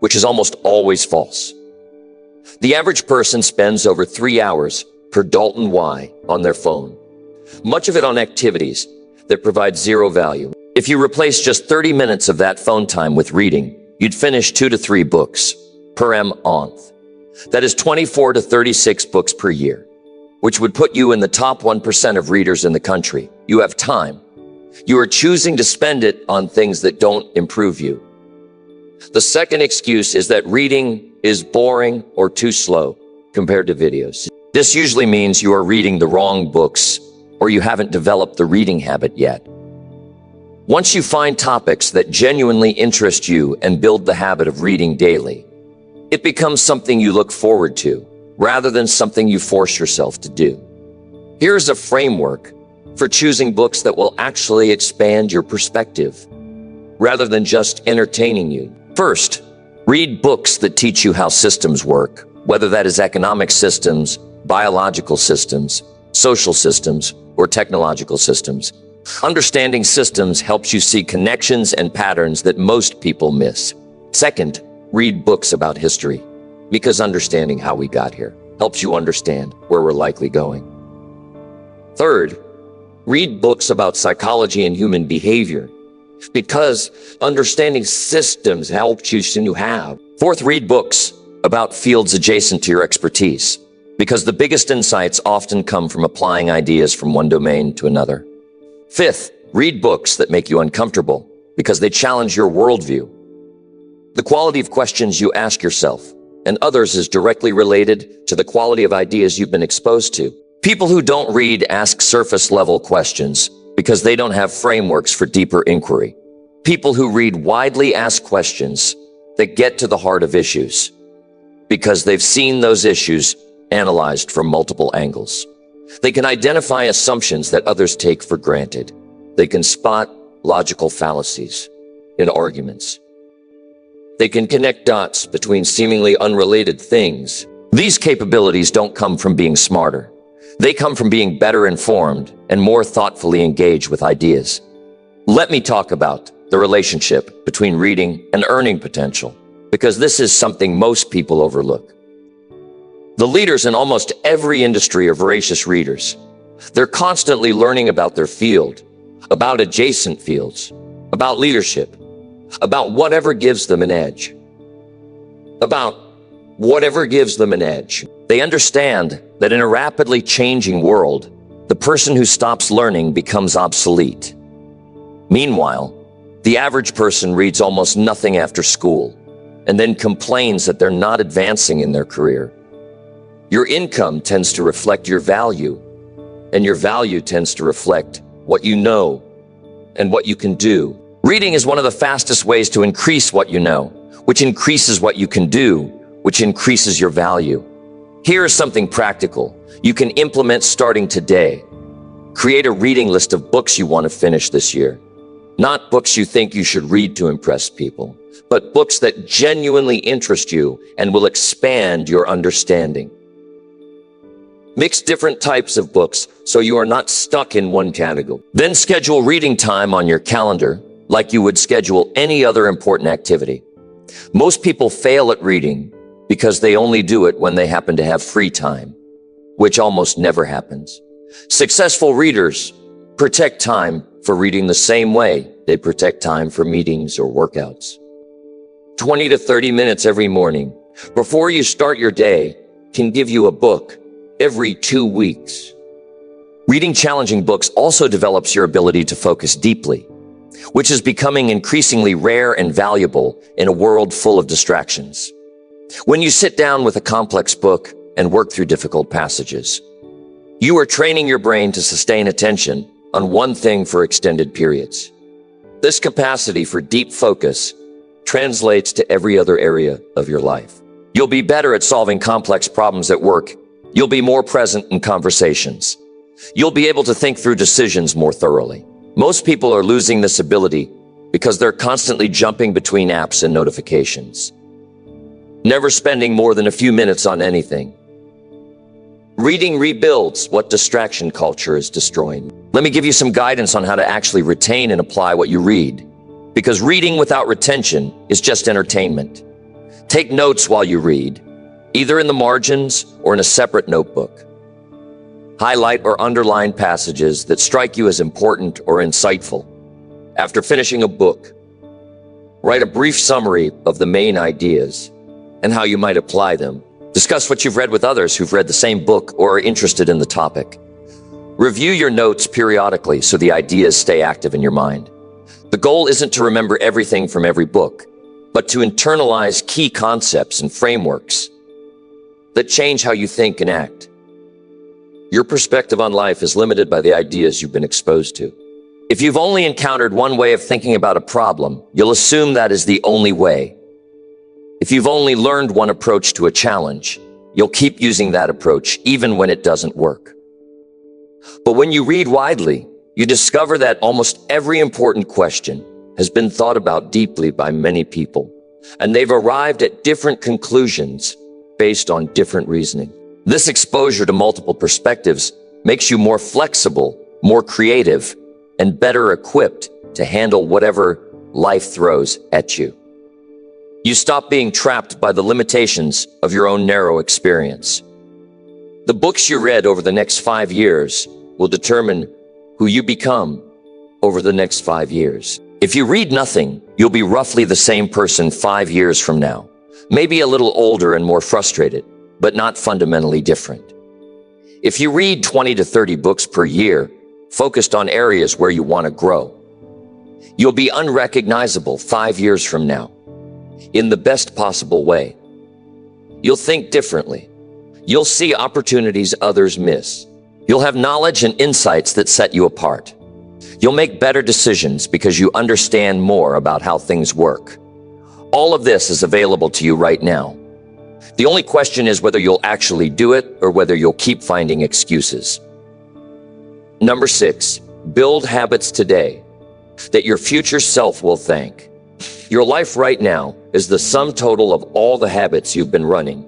Speaker 1: which is almost always false. The average person spends over 3 hours per Dalton Y on their phone, much of it on activities that provide zero value. If you replace just 30 minutes of that phone time with reading, you'd finish 2 to 3 books per month. That is 24 to 36 books per year, which would put you in the top 1% of readers in the country. You have time. You are choosing to spend it on things that don't improve you. The second excuse is that reading is boring or too slow compared to videos. This usually means you are reading the wrong books or you haven't developed the reading habit yet. Once you find topics that genuinely interest you and build the habit of reading daily, it becomes something you look forward to, rather than something you force yourself to do. Here's a framework for choosing books that will actually expand your perspective, rather than just entertaining you. First, read books that teach you how systems work, whether that is economic systems, biological systems, social systems, or technological systems. Understanding systems helps you see connections and patterns that most people miss. Second, read books about history, because understanding how we got here helps you understand where we're likely going. Third, read books about psychology and human behavior, because understanding systems helps you to have. Fourth, read books about fields adjacent to your expertise, because the biggest insights often come from applying ideas from one domain to another. Fifth, read books that make you uncomfortable, because they challenge your worldview. The quality of questions you ask yourself and others is directly related to the quality of ideas you've been exposed to. People who don't read ask surface-level questions, because they don't have frameworks for deeper inquiry. People who read widely ask questions that get to the heart of issues because they've seen those issues analyzed from multiple angles. They can identify assumptions that others take for granted. They can spot logical fallacies in arguments. They can connect dots between seemingly unrelated things. These capabilities don't come from being smarter. They come from being better informed and more thoughtfully engaged with ideas. Let me talk about the relationship between reading and earning potential, because this is something most people overlook. The leaders in almost every industry are voracious readers. They're constantly learning about their field, about adjacent fields, about leadership, about whatever gives them an edge. They understand that in a rapidly changing world, the person who stops learning becomes obsolete. Meanwhile, the average person reads almost nothing after school and then complains that they're not advancing in their career. Your income tends to reflect your value, and your value tends to reflect what you know and what you can do. Reading is one of the fastest ways to increase what you know, which increases what you can do, which increases your value. Here is something practical you can implement starting today. Create a reading list of books you want to finish this year. Not books you think you should read to impress people, but books that genuinely interest you and will expand your understanding. Mix different types of books so you are not stuck in one category. Then schedule reading time on your calendar like you would schedule any other important activity. Most people fail at reading because they only do it when they happen to have free time, which almost never happens. Successful readers protect time for reading the same way they protect time for meetings or workouts. 20 to 30 minutes every morning before you start your day can give you a book every 2 weeks. Reading challenging books also develops your ability to focus deeply, which is becoming increasingly rare and valuable in a world full of distractions. When you sit down with a complex book and work through difficult passages, you are training your brain to sustain attention on one thing for extended periods. This capacity for deep focus translates to every other area of your life. You'll be better at solving complex problems at work. You'll be more present in conversations. You'll be able to think through decisions more thoroughly. Most people are losing this ability because they're constantly jumping between apps and notifications, never spending more than a few minutes on anything. Reading rebuilds what distraction culture is destroying. Let me give you some guidance on how to actually retain and apply what you read, because reading without retention is just entertainment. Take notes while you read, either in the margins or in a separate notebook. Highlight or underline passages that strike you as important or insightful. After finishing a book, write a brief summary of the main ideas and how you might apply them. Discuss what you've read with others who've read the same book or are interested in the topic. Review your notes periodically so the ideas stay active in your mind. The goal isn't to remember everything from every book, but to internalize key concepts and frameworks that change how you think and act. Your perspective on life is limited by the ideas you've been exposed to. If you've only encountered one way of thinking about a problem, you'll assume that is the only way. If you've only learned one approach to a challenge, you'll keep using that approach even when it doesn't work. But when you read widely, you discover that almost every important question has been thought about deeply by many people, and they've arrived at different conclusions based on different reasoning. This exposure to multiple perspectives makes you more flexible, more creative, and better equipped to handle whatever life throws at you. You stop being trapped by the limitations of your own narrow experience. The books you read over the next 5 years will determine who you become over the next 5 years. If you read nothing, you'll be roughly the same person 5 years from now, maybe a little older and more frustrated, but not fundamentally different. If you read 20 to 30 books per year, focused on areas where you want to grow, you'll be unrecognizable 5 years from now, in the best possible way. You'll think differently. You'll see opportunities others miss. You'll have knowledge and insights that set you apart. You'll make better decisions because you understand more about how things work. All of this is available to you right now. The only question is whether you'll actually do it or whether you'll keep finding excuses. Number 6, build habits today that your future self will thank. Your life right now is the sum total of all the habits you've been running.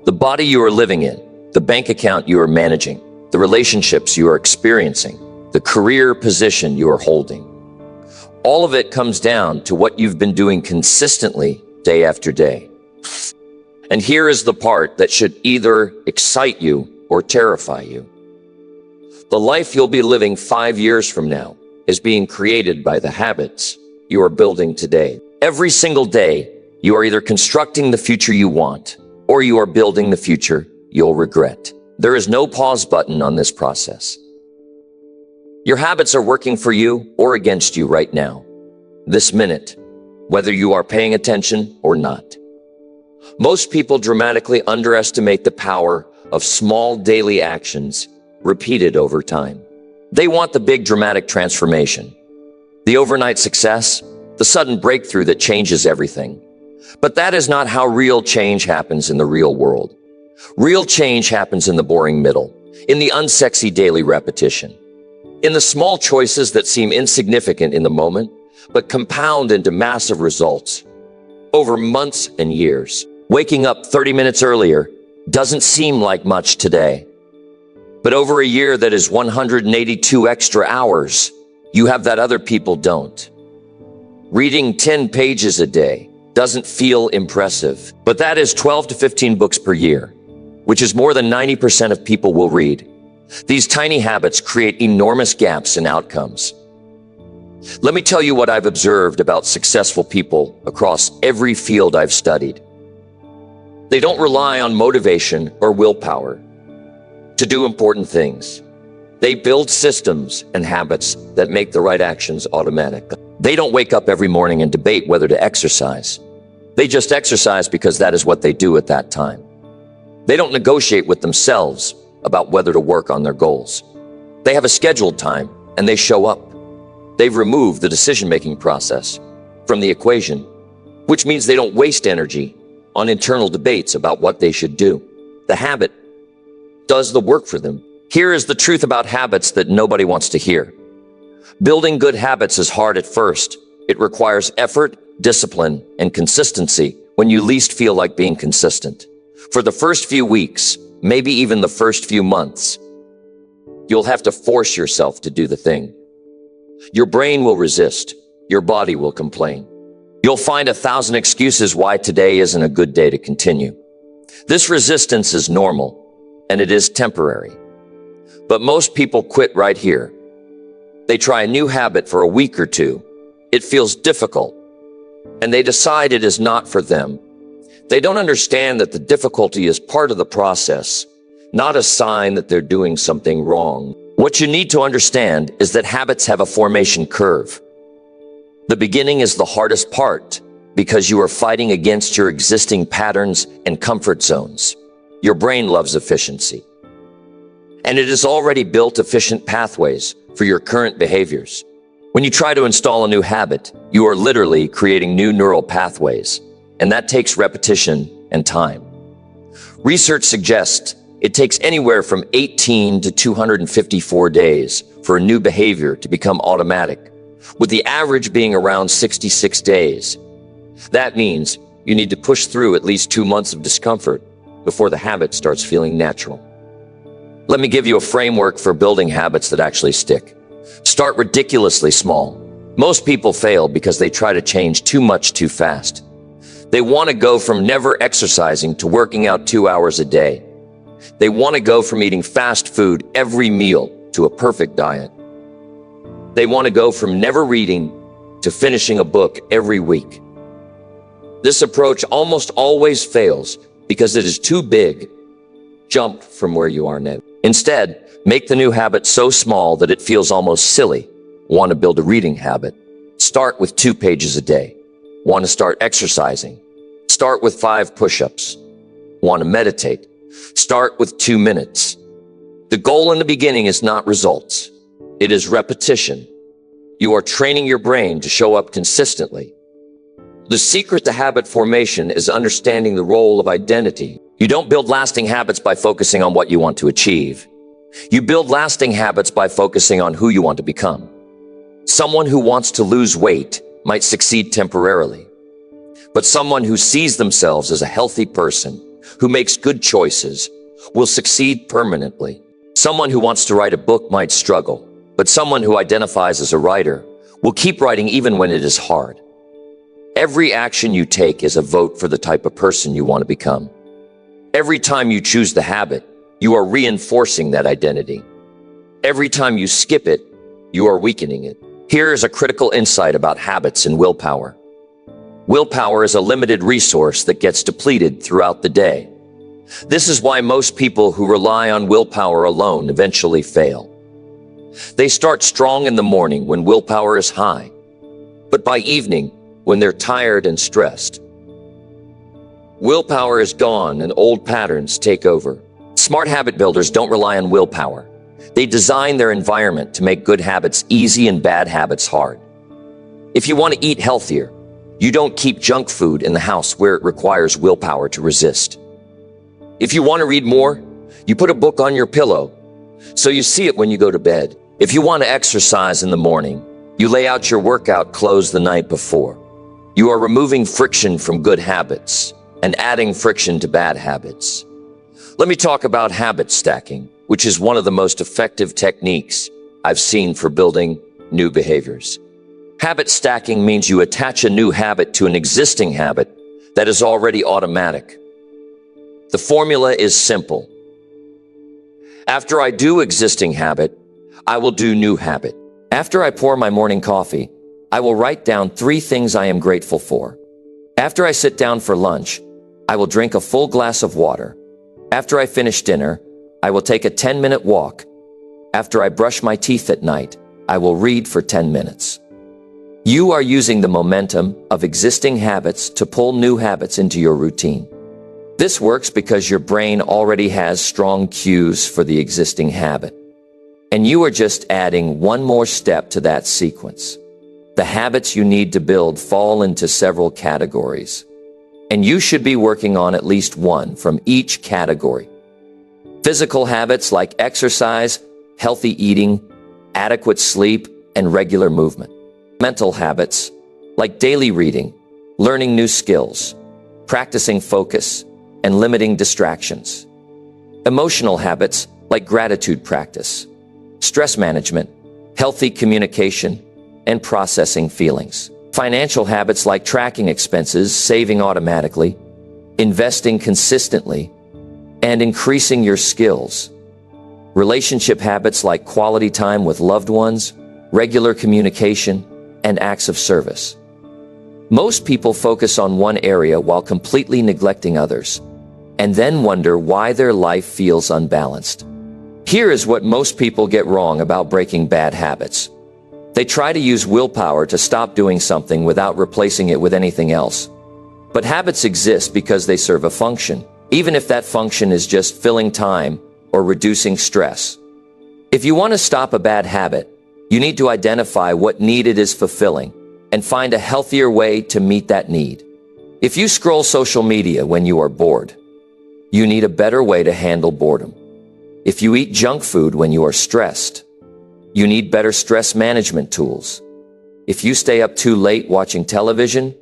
Speaker 1: The body you are living in, the bank account you are managing, the relationships you are experiencing, the career position you are holding. All of it comes down to what you've been doing consistently day after day. And here is the part that should either excite you or terrify you. The life you'll be living 5 years from now is being created by the habits you are building today. Every single day, you are either constructing the future you want or you are building the future you'll regret. There is no pause button on this process. Your habits are working for you or against you right now, this minute, whether you are paying attention or not. Most people dramatically underestimate the power of small daily actions repeated over time. They want the big dramatic transformation, the overnight success, the sudden breakthrough that changes everything. But that is not how real change happens in the real world. Real change happens in the boring middle, in the unsexy daily repetition, in the small choices that seem insignificant in the moment, but compound into massive results over months and years. Waking up 30 minutes earlier doesn't seem like much today, but over a year that is 182 extra hours, you have that other people don't. Reading 10 pages a day doesn't feel impressive, but that is 12 to 15 books per year, which is more than 90% of people will read. These tiny habits create enormous gaps in outcomes. Let me tell you what I've observed about successful people across every field I've studied. They don't rely on motivation or willpower to do important things. They build systems and habits that make the right actions automatic. They don't wake up every morning and debate whether to exercise. They just exercise because that is what they do at that time. They don't negotiate with themselves about whether to work on their goals. They have a scheduled time and they show up. They've removed the decision-making process from the equation, which means they don't waste energy on internal debates about what they should do. The habit does the work for them. Here is the truth about habits that nobody wants to hear. Building good habits is hard at first. It requires effort, discipline, and consistency when you least feel like being consistent. For the first few weeks, maybe even the first few months, you'll have to force yourself to do the thing. Your brain will resist. Your body will complain. You'll find 1,000 excuses why today isn't a good day to continue. This resistance is normal, and it is temporary. But most people quit right here. They try a new habit for a week or two. It feels difficult, and they decide it is not for them. They don't understand that the difficulty is part of the process, not a sign that they're doing something wrong. What you need to understand is that habits have a formation curve. The beginning is the hardest part because you are fighting against your existing patterns and comfort zones. Your brain loves efficiency, and it has already built efficient pathways for your current behaviors. When you try to install a new habit, you are literally creating new neural pathways, and that takes repetition and time. Research suggests it takes anywhere from 18 to 254 days for a new behavior to become automatic, with the average being around 66 days. That means you need to push through at least 2 months of discomfort before the habit starts feeling natural. Let me give you a framework for building habits that actually stick. Start ridiculously small. Most people fail because they try to change too much too fast. They want to go from never exercising to working out 2 hours a day. They want to go from eating fast food every meal to a perfect diet. They want to go from never reading to finishing a book every week. This approach almost always fails because it is too big. Jump from where you are now. Instead, make the new habit so small that it feels almost silly. Want to build a reading habit? Start with 2 pages a day. Want to start exercising? Start with 5 push-ups. Want to meditate? Start with 2 minutes. The goal in the beginning is not results. It is repetition. You are training your brain to show up consistently. The secret to habit formation is understanding the role of identity. You don't build lasting habits by focusing on what you want to achieve. You build lasting habits by focusing on who you want to become. Someone who wants to lose weight might succeed temporarily, but someone who sees themselves as a healthy person, who makes good choices, will succeed permanently. Someone who wants to write a book might struggle, but someone who identifies as a writer will keep writing even when it is hard. Every action you take is a vote for the type of person you want to become. Every time you choose the habit, you are reinforcing that identity. Every time you skip it, you are weakening it. Here is a critical insight about habits and willpower. Willpower is a limited resource that gets depleted throughout the day. This is why most people who rely on willpower alone eventually fail. They start strong in the morning when willpower is high, but by evening, when they're tired and stressed, willpower is gone and old patterns take over. Smart habit builders don't rely on willpower. They design their environment to make good habits easy and bad habits hard. If you want to eat healthier, you don't keep junk food in the house where it requires willpower to resist. If you want to read more, you put a book on your pillow so you see it when you go to bed. If you want to exercise in the morning, you lay out your workout clothes the night before. You are removing friction from good habits and adding friction to bad habits. Let me talk about habit stacking, which is one of the most effective techniques I've seen for building new behaviors. Habit stacking means you attach a new habit to an existing habit that is already automatic. The formula is simple. After I do existing habit, I will do new habit. After I pour my morning coffee, I will write down 3 things I am grateful for. After I sit down for lunch, I will drink a full glass of water. After I finish dinner, I will take a 10-minute walk. After I brush my teeth at night, I will read for 10 minutes. You are using the momentum of existing habits to pull new habits into your routine. This works because your brain already has strong cues for the existing habit, and you are just adding one more step to that sequence. The habits you need to build fall into several categories, and you should be working on at least one from each category. Physical habits like exercise, healthy eating, adequate sleep, and regular movement. Mental habits like daily reading, learning new skills, practicing focus, and limiting distractions. Emotional habits like gratitude practice, stress management, healthy communication, and processing feelings. Financial habits like tracking expenses, saving automatically, investing consistently, and increasing your skills. Relationship habits like quality time with loved ones, regular communication, and acts of service. Most people focus on one area while completely neglecting others, and then wonder why their life feels unbalanced. Here is what most people get wrong about breaking bad habits. They try to use willpower to stop doing something without replacing it with anything else. But habits exist because they serve a function, even if that function is just filling time or reducing stress. If you want to stop a bad habit, you need to identify what need it is fulfilling and find a healthier way to meet that need. If you scroll social media when you are bored, you need a better way to handle boredom. If you eat junk food when you are stressed, you need better stress management tools. If you stay up too late watching television,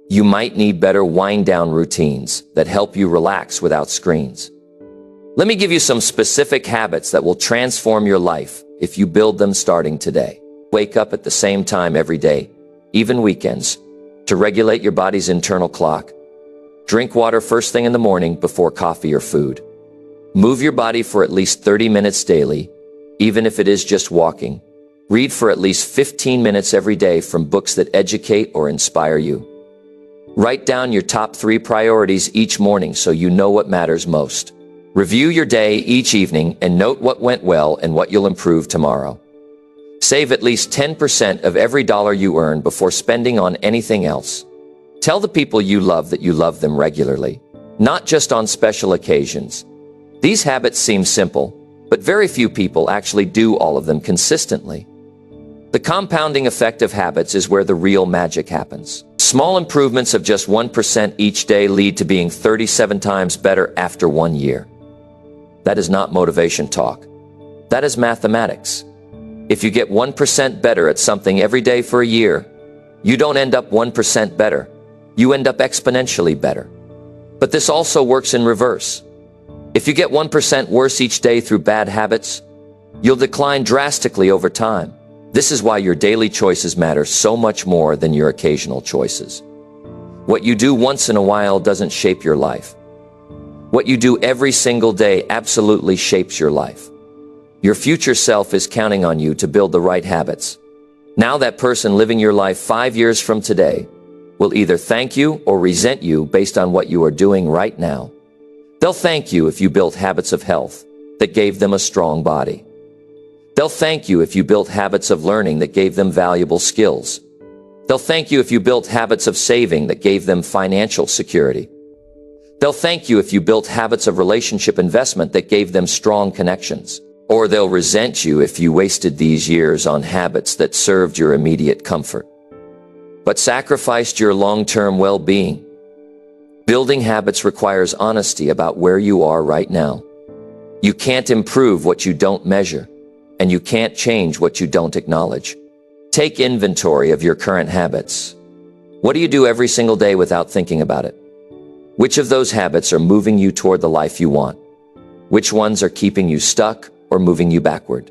Speaker 1: you might need better wind-down routines that help you relax without screens. Let me give you some specific habits that will transform your life if you build them starting today. Wake up at the same time every day, even weekends, to regulate your body's internal clock. Drink water first thing in the morning before coffee or food. Move your body for at least 30 minutes daily, even if it is just walking. Read for at least 15 minutes every day from books that educate or inspire you. Write down your top 3 priorities each morning so you know what matters most. Review your day each evening and note what went well and what you'll improve tomorrow. Save at least 10% of every dollar you earn before spending on anything else. Tell the people you love that you love them regularly, not just on special occasions. These habits seem simple, But very few people actually do all of them consistently. The compounding effect of habits is where the real magic happens. Small improvements of just 1% each day lead to being 37 times better after 1 year. That is not motivation talk. That is mathematics. If you get 1% better at something every day for a year, you don't end up 1% better. You end up exponentially better. But this also works in reverse. If you get 1% worse each day through bad habits, you'll decline drastically over time. This is why your daily choices matter so much more than your occasional choices. What you do once in a while doesn't shape your life. What you do every single day absolutely shapes your life. Your future self is counting on you to build the right habits. Now that person living your life 5 years from today will either thank you or resent you based on what you are doing right now. They'll thank you if you built habits of health that gave them a strong body. They'll thank you if you built habits of learning that gave them valuable skills. They'll thank you if you built habits of saving that gave them financial security. They'll thank you if you built habits of relationship investment that gave them strong connections. Or they'll resent you if you wasted these years on habits that served your immediate comfort, but sacrificed your long-term well-being. Building habits requires honesty about where you are right now. You can't improve what you don't measure, and you can't change what you don't acknowledge. Take inventory of your current habits. What do you do every single day without thinking about it? Which of those habits are moving you toward the life you want? Which ones are keeping you stuck or moving you backward?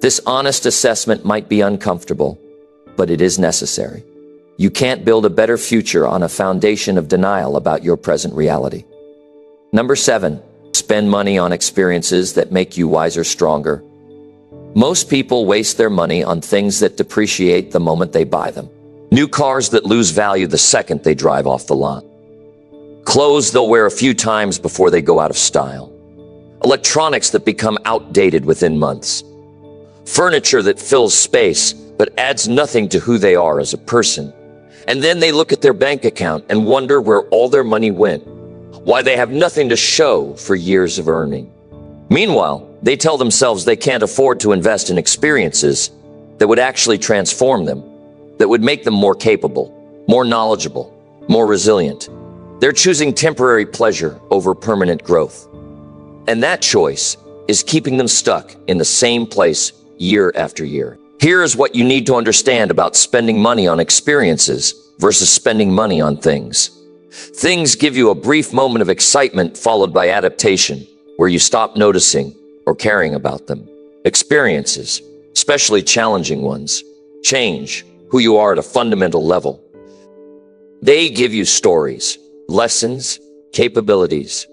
Speaker 1: This honest assessment might be uncomfortable, but it is necessary. You can't build a better future on a foundation of denial about your present reality. Number 7, spend money on experiences that make you wiser, stronger. Most people waste their money on things that depreciate the moment they buy them. New cars that lose value the second they drive off the lot. Clothes they'll wear a few times before they go out of style. Electronics that become outdated within months. Furniture that fills space but adds nothing to who they are as a person. And then they look at their bank account and wonder where all their money went, why they have nothing to show for years of earning. Meanwhile, they tell themselves they can't afford to invest in experiences that would actually transform them, that would make them more capable, more knowledgeable, more resilient. They're choosing temporary pleasure over permanent growth. And that choice is keeping them stuck in the same place year after year. Here is what you need to understand about spending money on experiences versus spending money on things. Things give you a brief moment of excitement followed by adaptation, where you stop noticing or caring about them. Experiences, especially challenging ones, change who you are at a fundamental level. They give you stories, lessons, capabilities,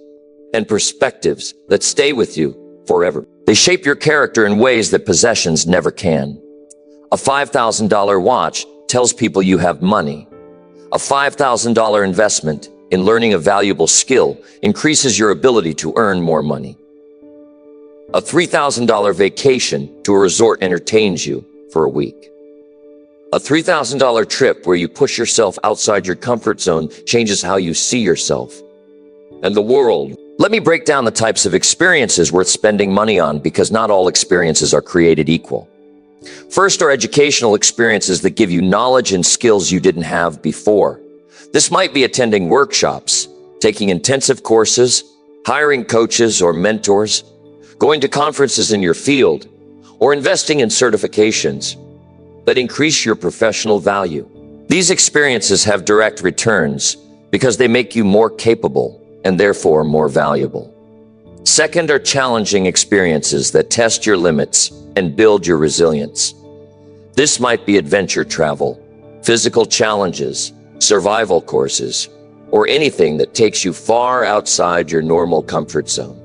Speaker 1: and perspectives that stay with you forever. They shape your character in ways that possessions never can. A $5,000 watch tells people you have money. A $5,000 investment in learning a valuable skill increases your ability to earn more money. A $3,000 vacation to a resort entertains you for a week. A $3,000 trip where you push yourself outside your comfort zone changes how you see yourself and the world. Let me break down the types of experiences worth spending money on, because not all experiences are created equal. First are educational experiences that give you knowledge and skills you didn't have before. This might be attending workshops, taking intensive courses, hiring coaches or mentors, going to conferences in your field, or investing in certifications that increase your professional value. These experiences have direct returns because they make you more capable and therefore more valuable. Second are challenging experiences that test your limits and build your resilience. This might be adventure travel, physical challenges, survival courses, or anything that takes you far outside your normal comfort zone.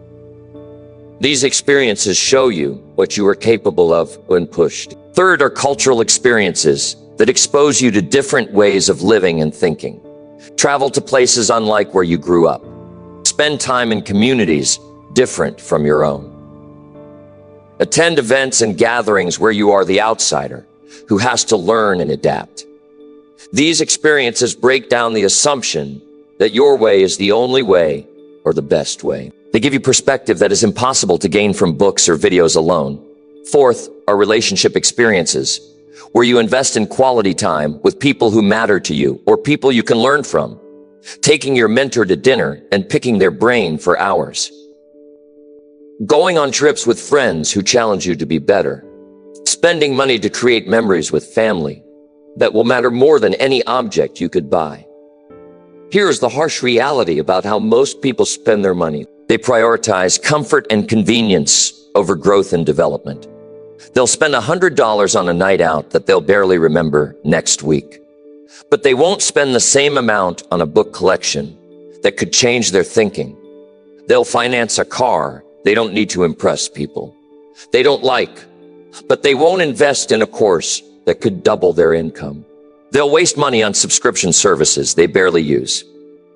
Speaker 1: These experiences show you what you are capable of when pushed. Third are cultural experiences that expose you to different ways of living and thinking. Travel to places unlike where you grew up. Spend time in communities different from your own. Attend events and gatherings where you are the outsider who has to learn and adapt. These experiences break down the assumption that your way is the only way or the best way. They give you perspective that is impossible to gain from books or videos alone. Fourth are relationship experiences, where you invest in quality time with people who matter to you or people you can learn from, taking your mentor to dinner and picking their brain for hours. Going on trips with friends who challenge you to be better. Spending money to create memories with family that will matter more than any object you could buy. Here's the harsh reality about how most people spend their money. They prioritize comfort and convenience over growth and development. They'll spend $100 on a night out that they'll barely remember next week. But they won't spend the same amount on a book collection that could change their thinking. They'll finance a car they don't need to impress people they don't like, but they won't invest in a course that could double their income. They'll waste money on subscription services they barely use,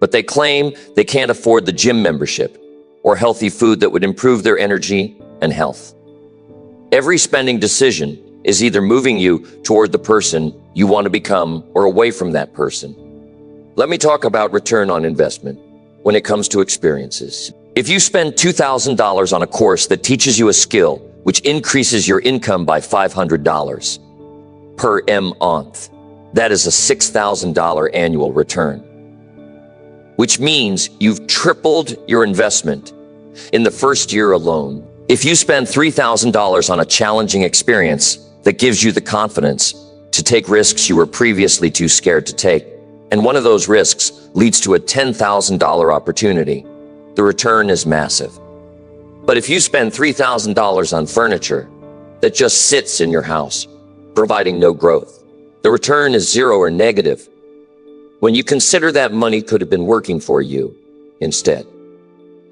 Speaker 1: but they claim they can't afford the gym membership or healthy food that would improve their energy and health. Every spending decision is either moving you toward the person you want to become or away from that person. Let me talk about return on investment when it comes to experiences. If you spend $2,000 on a course that teaches you a skill which increases your income by $500 per month, that is a $6,000 annual return, which means you've tripled your investment in the first year alone. If you spend $3,000 on a challenging experience that gives you the confidence to take risks you were previously too scared to take, and one of those risks leads to a $10,000 opportunity, the return is massive. But if you spend $3,000 on furniture that just sits in your house, providing no growth, the return is zero or negative when you consider that money could have been working for you instead.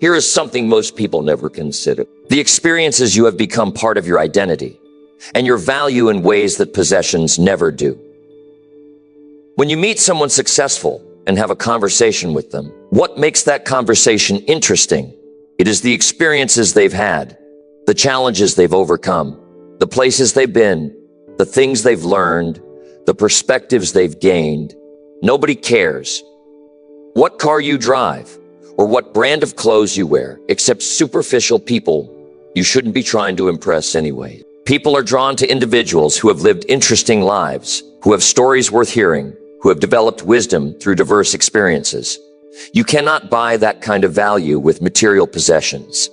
Speaker 1: Here is something most people never consider. The experiences you have become part of your identity and your value in ways that possessions never do. When you meet someone successful and have a conversation with them, what makes that conversation interesting? It is the experiences they've had, the challenges they've overcome, the places they've been, the things they've learned, the perspectives they've gained. Nobody cares what car you drive or what brand of clothes you wear, except superficial people you shouldn't be trying to impress anyway. People are drawn to individuals who have lived interesting lives, who have stories worth hearing, who have developed wisdom through diverse experiences. You cannot buy that kind of value with material possessions.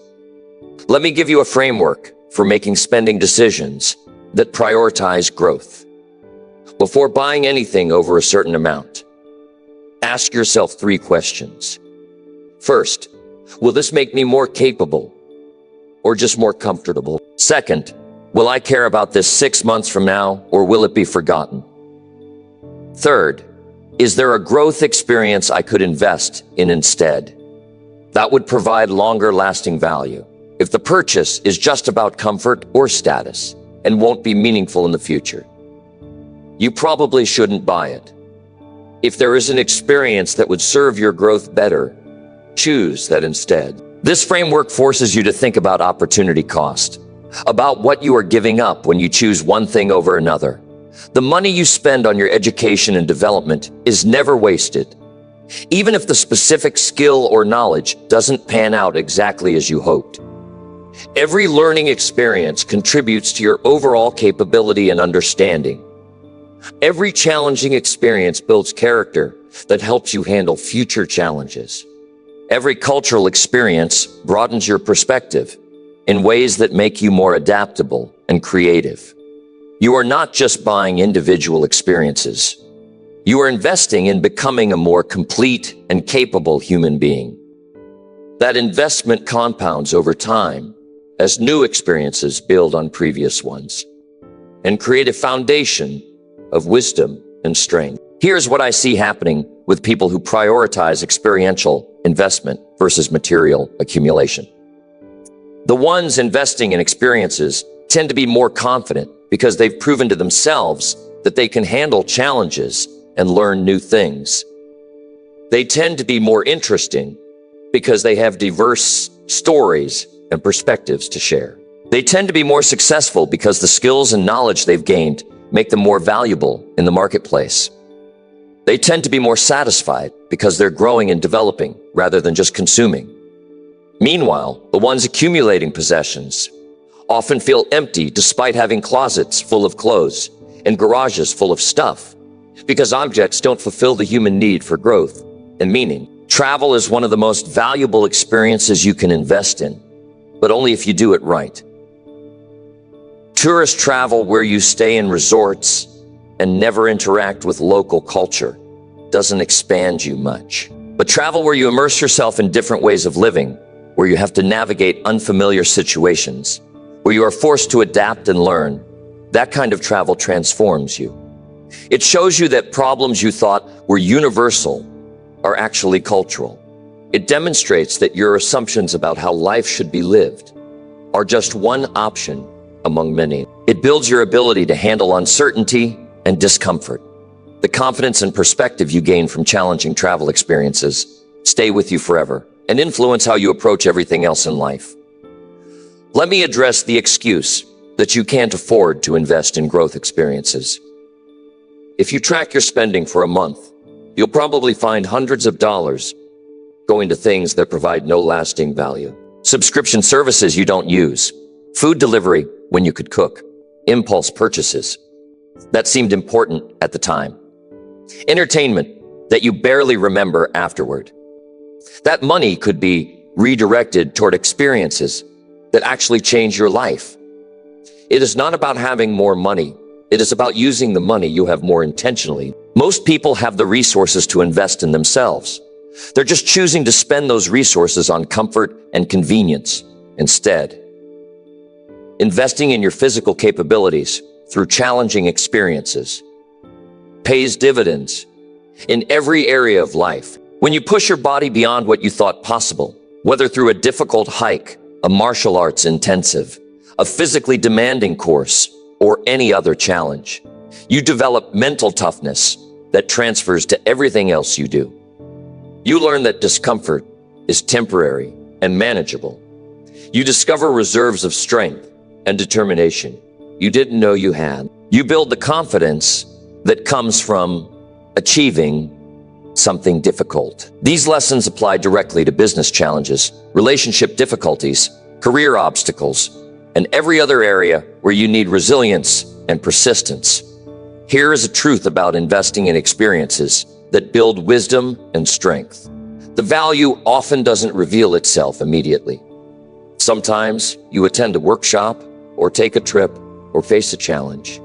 Speaker 1: Let me give you a framework for making spending decisions that prioritize growth. Before buying anything over a certain amount, ask yourself 3 questions. First, will this make me more capable or just more comfortable? Second, will I care about this 6 months from now, or will it be forgotten? Third, is there a growth experience I could invest in instead that would provide longer lasting value? If the purchase is just about comfort or status and won't be meaningful in the future, you probably shouldn't buy it. If there is an experience that would serve your growth better, choose that instead. This framework forces you to think about opportunity cost, about what you are giving up when you choose one thing over another. The money you spend on your education and development is never wasted, even if the specific skill or knowledge doesn't pan out exactly as you hoped. Every learning experience contributes to your overall capability and understanding. Every challenging experience builds character that helps you handle future challenges. Every cultural experience broadens your perspective in ways that make you more adaptable and creative. You are not just buying individual experiences. You are investing in becoming a more complete and capable human being. That investment compounds over time as new experiences build on previous ones and create a foundation of wisdom and strength. Here's what I see happening with people who prioritize experiential investment versus material accumulation. The ones investing in experiences tend to be more confident because they've proven to themselves that they can handle challenges and learn new things. They tend to be more interesting because they have diverse stories and perspectives to share. They tend to be more successful because the skills and knowledge they've gained make them more valuable in the marketplace. They tend to be more satisfied because they're growing and developing rather than just consuming. Meanwhile, the ones accumulating possessions often feel empty despite having closets full of clothes and garages full of stuff, because objects don't fulfill the human need for growth and meaning. Travel is one of the most valuable experiences you can invest in, but only if you do it right. Tourist travel where you stay in resorts and never interact with local culture doesn't expand you much. But travel where you immerse yourself in different ways of living, where you have to navigate unfamiliar situations, where you are forced to adapt and learn, that kind of travel transforms you. It shows you that problems you thought were universal are actually cultural. It demonstrates that your assumptions about how life should be lived are just one option among many. It builds your ability to handle uncertainty and discomfort. The confidence and perspective you gain from challenging travel experiences stay with you forever and influence how you approach everything else in life. Let me address the excuse that you can't afford to invest in growth experiences. If you track your spending for a month, you'll probably find hundreds of dollars going to things that provide no lasting value. Subscription services you don't use, food delivery when you could cook, impulse purchases that seemed important at the time, entertainment that you barely remember afterward. That money could be redirected toward experiences that actually change your life. It is not about having more money. It is about using the money you have more intentionally. Most people have the resources to invest in themselves. They're just choosing to spend those resources on comfort and convenience instead. Investing in your physical capabilities through challenging experiences pays dividends in every area of life. When you push your body beyond what you thought possible, whether through a difficult hike, a martial arts intensive, a physically demanding course, or any other challenge, you develop mental toughness that transfers to everything else you do. You learn that discomfort is temporary and manageable. You discover reserves of strength and determination you didn't know you had. You build the confidence that comes from achieving something difficult. These lessons apply directly to business challenges, relationship difficulties, career obstacles, and every other area where you need resilience and persistence. Here is a truth about investing in experiences that build wisdom and strength. The value often doesn't reveal itself immediately. Sometimes you attend a workshop or take a trip or face a challenge,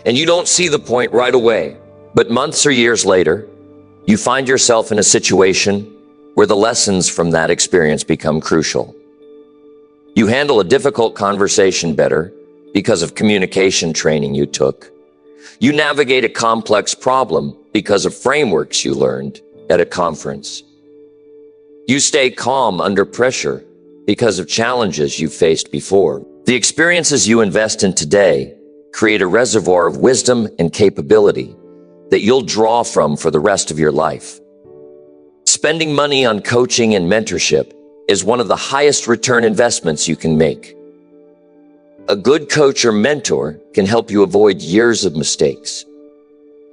Speaker 1: and you don't see the point right away, but months or years later, you find yourself in a situation where the lessons from that experience become crucial. You handle a difficult conversation better because of communication training you took. You navigate a complex problem because of frameworks you learned at a conference. You stay calm under pressure because of challenges you faced before. The experiences you invest in today create a reservoir of wisdom and capability that you'll draw from for the rest of your life. Spending money on coaching and mentorship is one of the highest return investments you can make. A good coach or mentor can help you avoid years of mistakes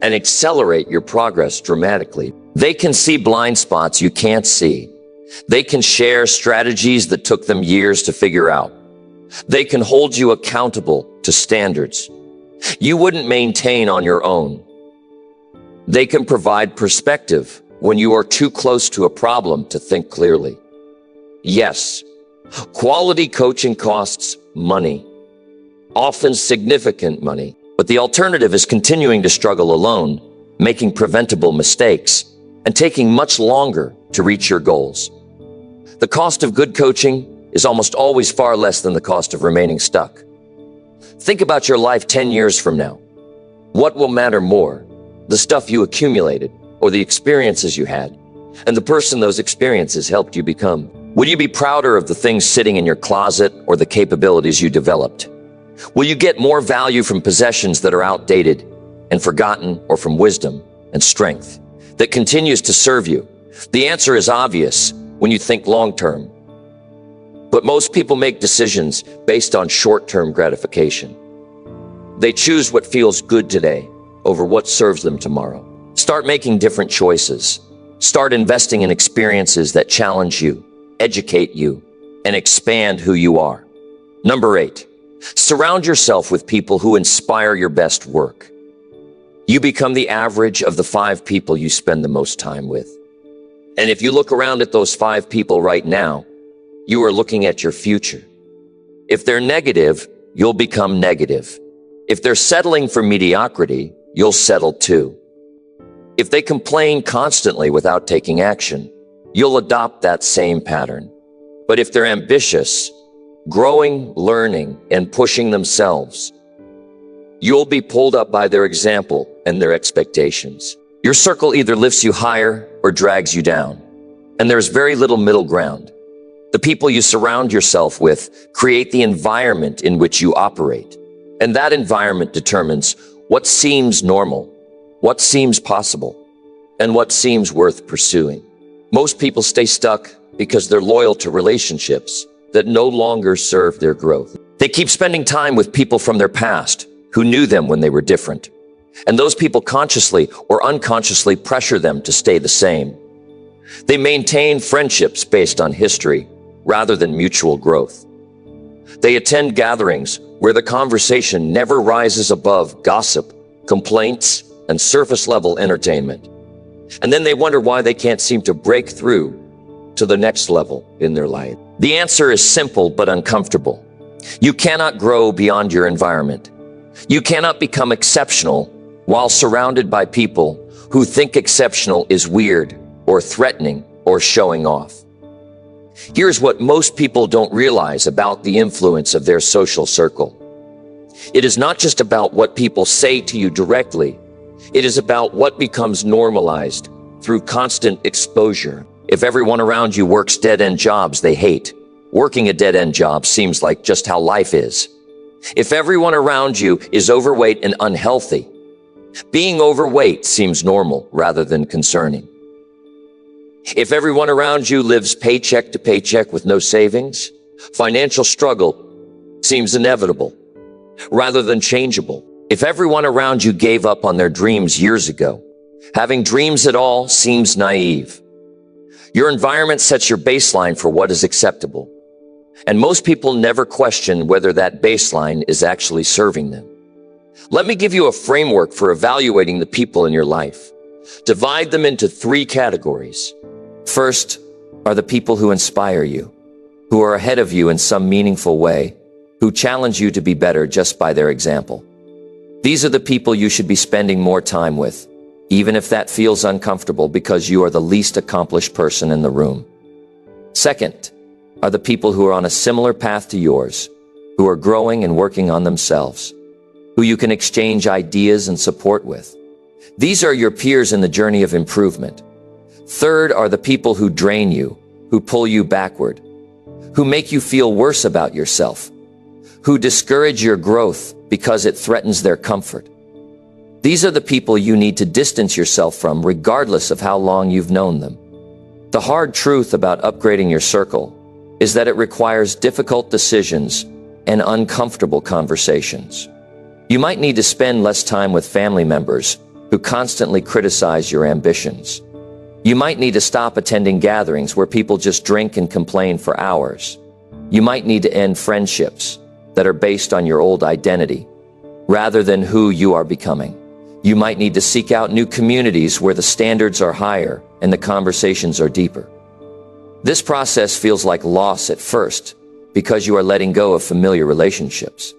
Speaker 1: and accelerate your progress dramatically. They can see blind spots you can't see. They can share strategies that took them years to figure out. They can hold you accountable to standards you wouldn't maintain on your own. They can provide perspective when you are too close to a problem to think clearly. Yes, quality coaching costs money, often significant money, but the alternative is continuing to struggle alone, making preventable mistakes, and taking much longer to reach your goals. The cost of good coaching is almost always far less than the cost of remaining stuck. Think about your life 10 years from now. What will matter more, the stuff you accumulated or the experiences you had, and the person those experiences helped you become? Will you be prouder of the things sitting in your closet or the capabilities you developed? Will you get more value from possessions that are outdated and forgotten, or from wisdom and strength that continues to serve you? The answer is obvious when you think long-term. But most people make decisions based on short-term gratification. They choose what feels good today over what serves them tomorrow. Start making different choices. Start investing in experiences that challenge you, educate you, and expand who you are. Number 8, surround yourself with people who inspire your best work. You become the average of the 5 people you spend the most time with. And if you look around at those 5 people right now, you are looking at your future. If they're negative, you'll become negative. If they're settling for mediocrity, you'll settle too. If they complain constantly without taking action, you'll adopt that same pattern. But if they're ambitious, growing, learning, and pushing themselves, you'll be pulled up by their example and their expectations. Your circle either lifts you higher or drags you down, and there's very little middle ground. The people you surround yourself with create the environment in which you operate, and that environment determines what seems normal, what seems possible, and what seems worth pursuing. Most people stay stuck because they're loyal to relationships that no longer serve their growth. They keep spending time with people from their past who knew them when they were different. And those people consciously or unconsciously pressure them to stay the same. They maintain friendships based on history rather than mutual growth. They attend gatherings where the conversation never rises above gossip, complaints, and surface-level entertainment. And then they wonder why they can't seem to break through to the next level in their life. The answer is simple but uncomfortable. You cannot grow beyond your environment. You cannot become exceptional while surrounded by people who think exceptional is weird or threatening or showing off. Here's what most people don't realize about the influence of their social circle. It is not just about what people say to you directly. It is about what becomes normalized through constant exposure. If everyone around you works dead-end jobs they hate, working a dead-end job seems like just how life is. If everyone around you is overweight and unhealthy, being overweight seems normal rather than concerning. If everyone around you lives paycheck to paycheck with no savings, financial struggle seems inevitable rather than changeable. If everyone around you gave up on their dreams years ago, having dreams at all seems naive. Your environment sets your baseline for what is acceptable. And most people never question whether that baseline is actually serving them. Let me give you a framework for evaluating the people in your life. Divide them into 3 categories. First are the people who inspire you, who are ahead of you in some meaningful way, who challenge you to be better just by their example. These are the people you should be spending more time with, even if that feels uncomfortable because you are the least accomplished person in the room. Second are the people who are on a similar path to yours, who are growing and working on themselves, who you can exchange ideas and support with. These are your peers in the journey of improvement. Third are the people who drain you, who pull you backward, who make you feel worse about yourself, who discourage your growth because it threatens their comfort. These are the people you need to distance yourself from regardless of how long you've known them. The hard truth about upgrading your circle is that it requires difficult decisions and uncomfortable conversations. You might need to spend less time with family members who constantly criticize your ambitions. You might need to stop attending gatherings where people just drink and complain for hours. You might need to end friendships that are based on your old identity rather than who you are becoming. You might need to seek out new communities where the standards are higher and the conversations are deeper. This process feels like loss at first because you are letting go of familiar relationships.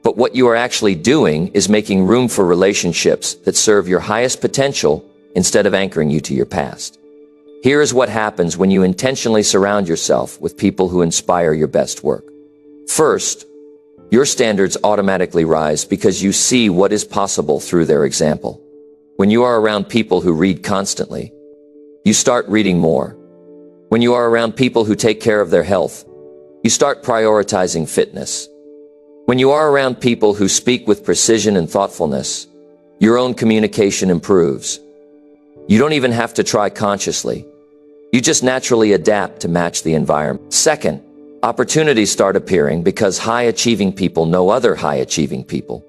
Speaker 1: But what you are actually doing is making room for relationships that serve your highest potential instead of anchoring you to your past. Here is what happens when you intentionally surround yourself with people who inspire your best work. First, your standards automatically rise because you see what is possible through their example. When you are around people who read constantly, you start reading more. When you are around people who take care of their health, you start prioritizing fitness. When you are around people who speak with precision and thoughtfulness, your own communication improves. You don't even have to try consciously. You just naturally adapt to match the environment. Second, opportunities start appearing because high-achieving people know other high-achieving people.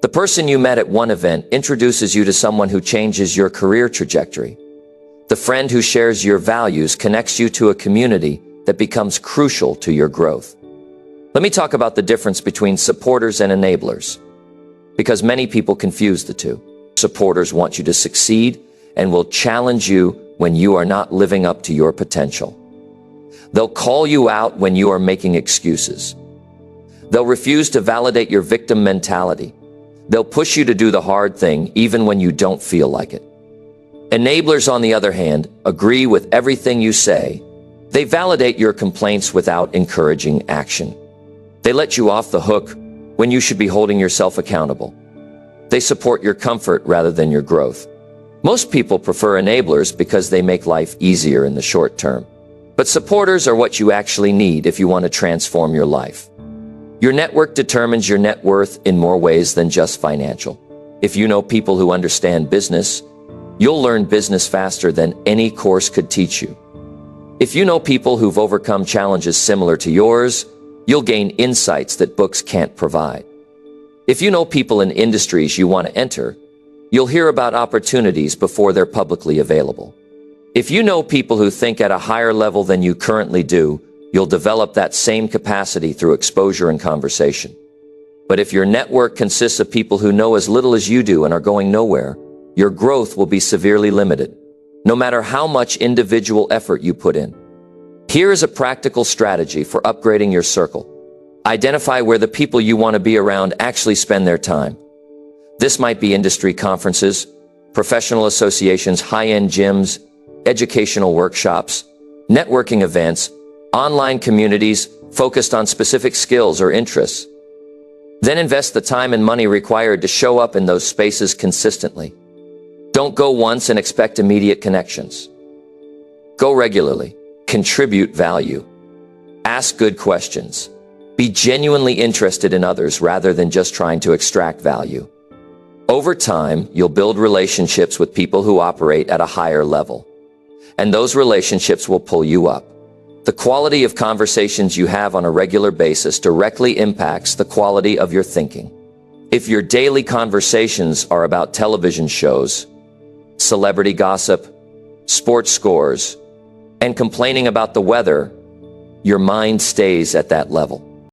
Speaker 1: The person you met at one event introduces you to someone who changes your career trajectory. The friend who shares your values connects you to a community that becomes crucial to your growth. Let me talk about the difference between supporters and enablers, because many people confuse the two. Supporters want you to succeed and will challenge you when you are not living up to your potential. They'll call you out when you are making excuses. They'll refuse to validate your victim mentality. They'll push you to do the hard thing even when you don't feel like it. Enablers, on the other hand, agree with everything you say. They validate your complaints without encouraging action. They let you off the hook when you should be holding yourself accountable. They support your comfort rather than your growth. Most people prefer enablers because they make life easier in the short term. But supporters are what you actually need if you want to transform your life. Your network determines your net worth in more ways than just financial. If you know people who understand business, you'll learn business faster than any course could teach you. If you know people who've overcome challenges similar to yours, you'll gain insights that books can't provide. If you know people in industries you want to enter, you'll hear about opportunities before they're publicly available. If you know people who think at a higher level than you currently do, you'll develop that same capacity through exposure and conversation. But if your network consists of people who know as little as you do and are going nowhere, your growth will be severely limited, no matter how much individual effort you put in. Here is a practical strategy for upgrading your circle. Identify where the people you want to be around actually spend their time. This might be industry conferences, professional associations, high-end gyms, educational workshops, networking events, online communities focused on specific skills or interests. Then invest the time and money required to show up in those spaces consistently. Don't go once and expect immediate connections. Go regularly. Contribute value. Ask good questions. Be genuinely interested in others rather than just trying to extract value. Over time, you'll build relationships with people who operate at a higher level, and those relationships will pull you up. The quality of conversations you have on a regular basis directly impacts the quality of your thinking. If your daily conversations are about television shows, celebrity gossip, sports scores, and complaining about the weather, your mind stays at that level.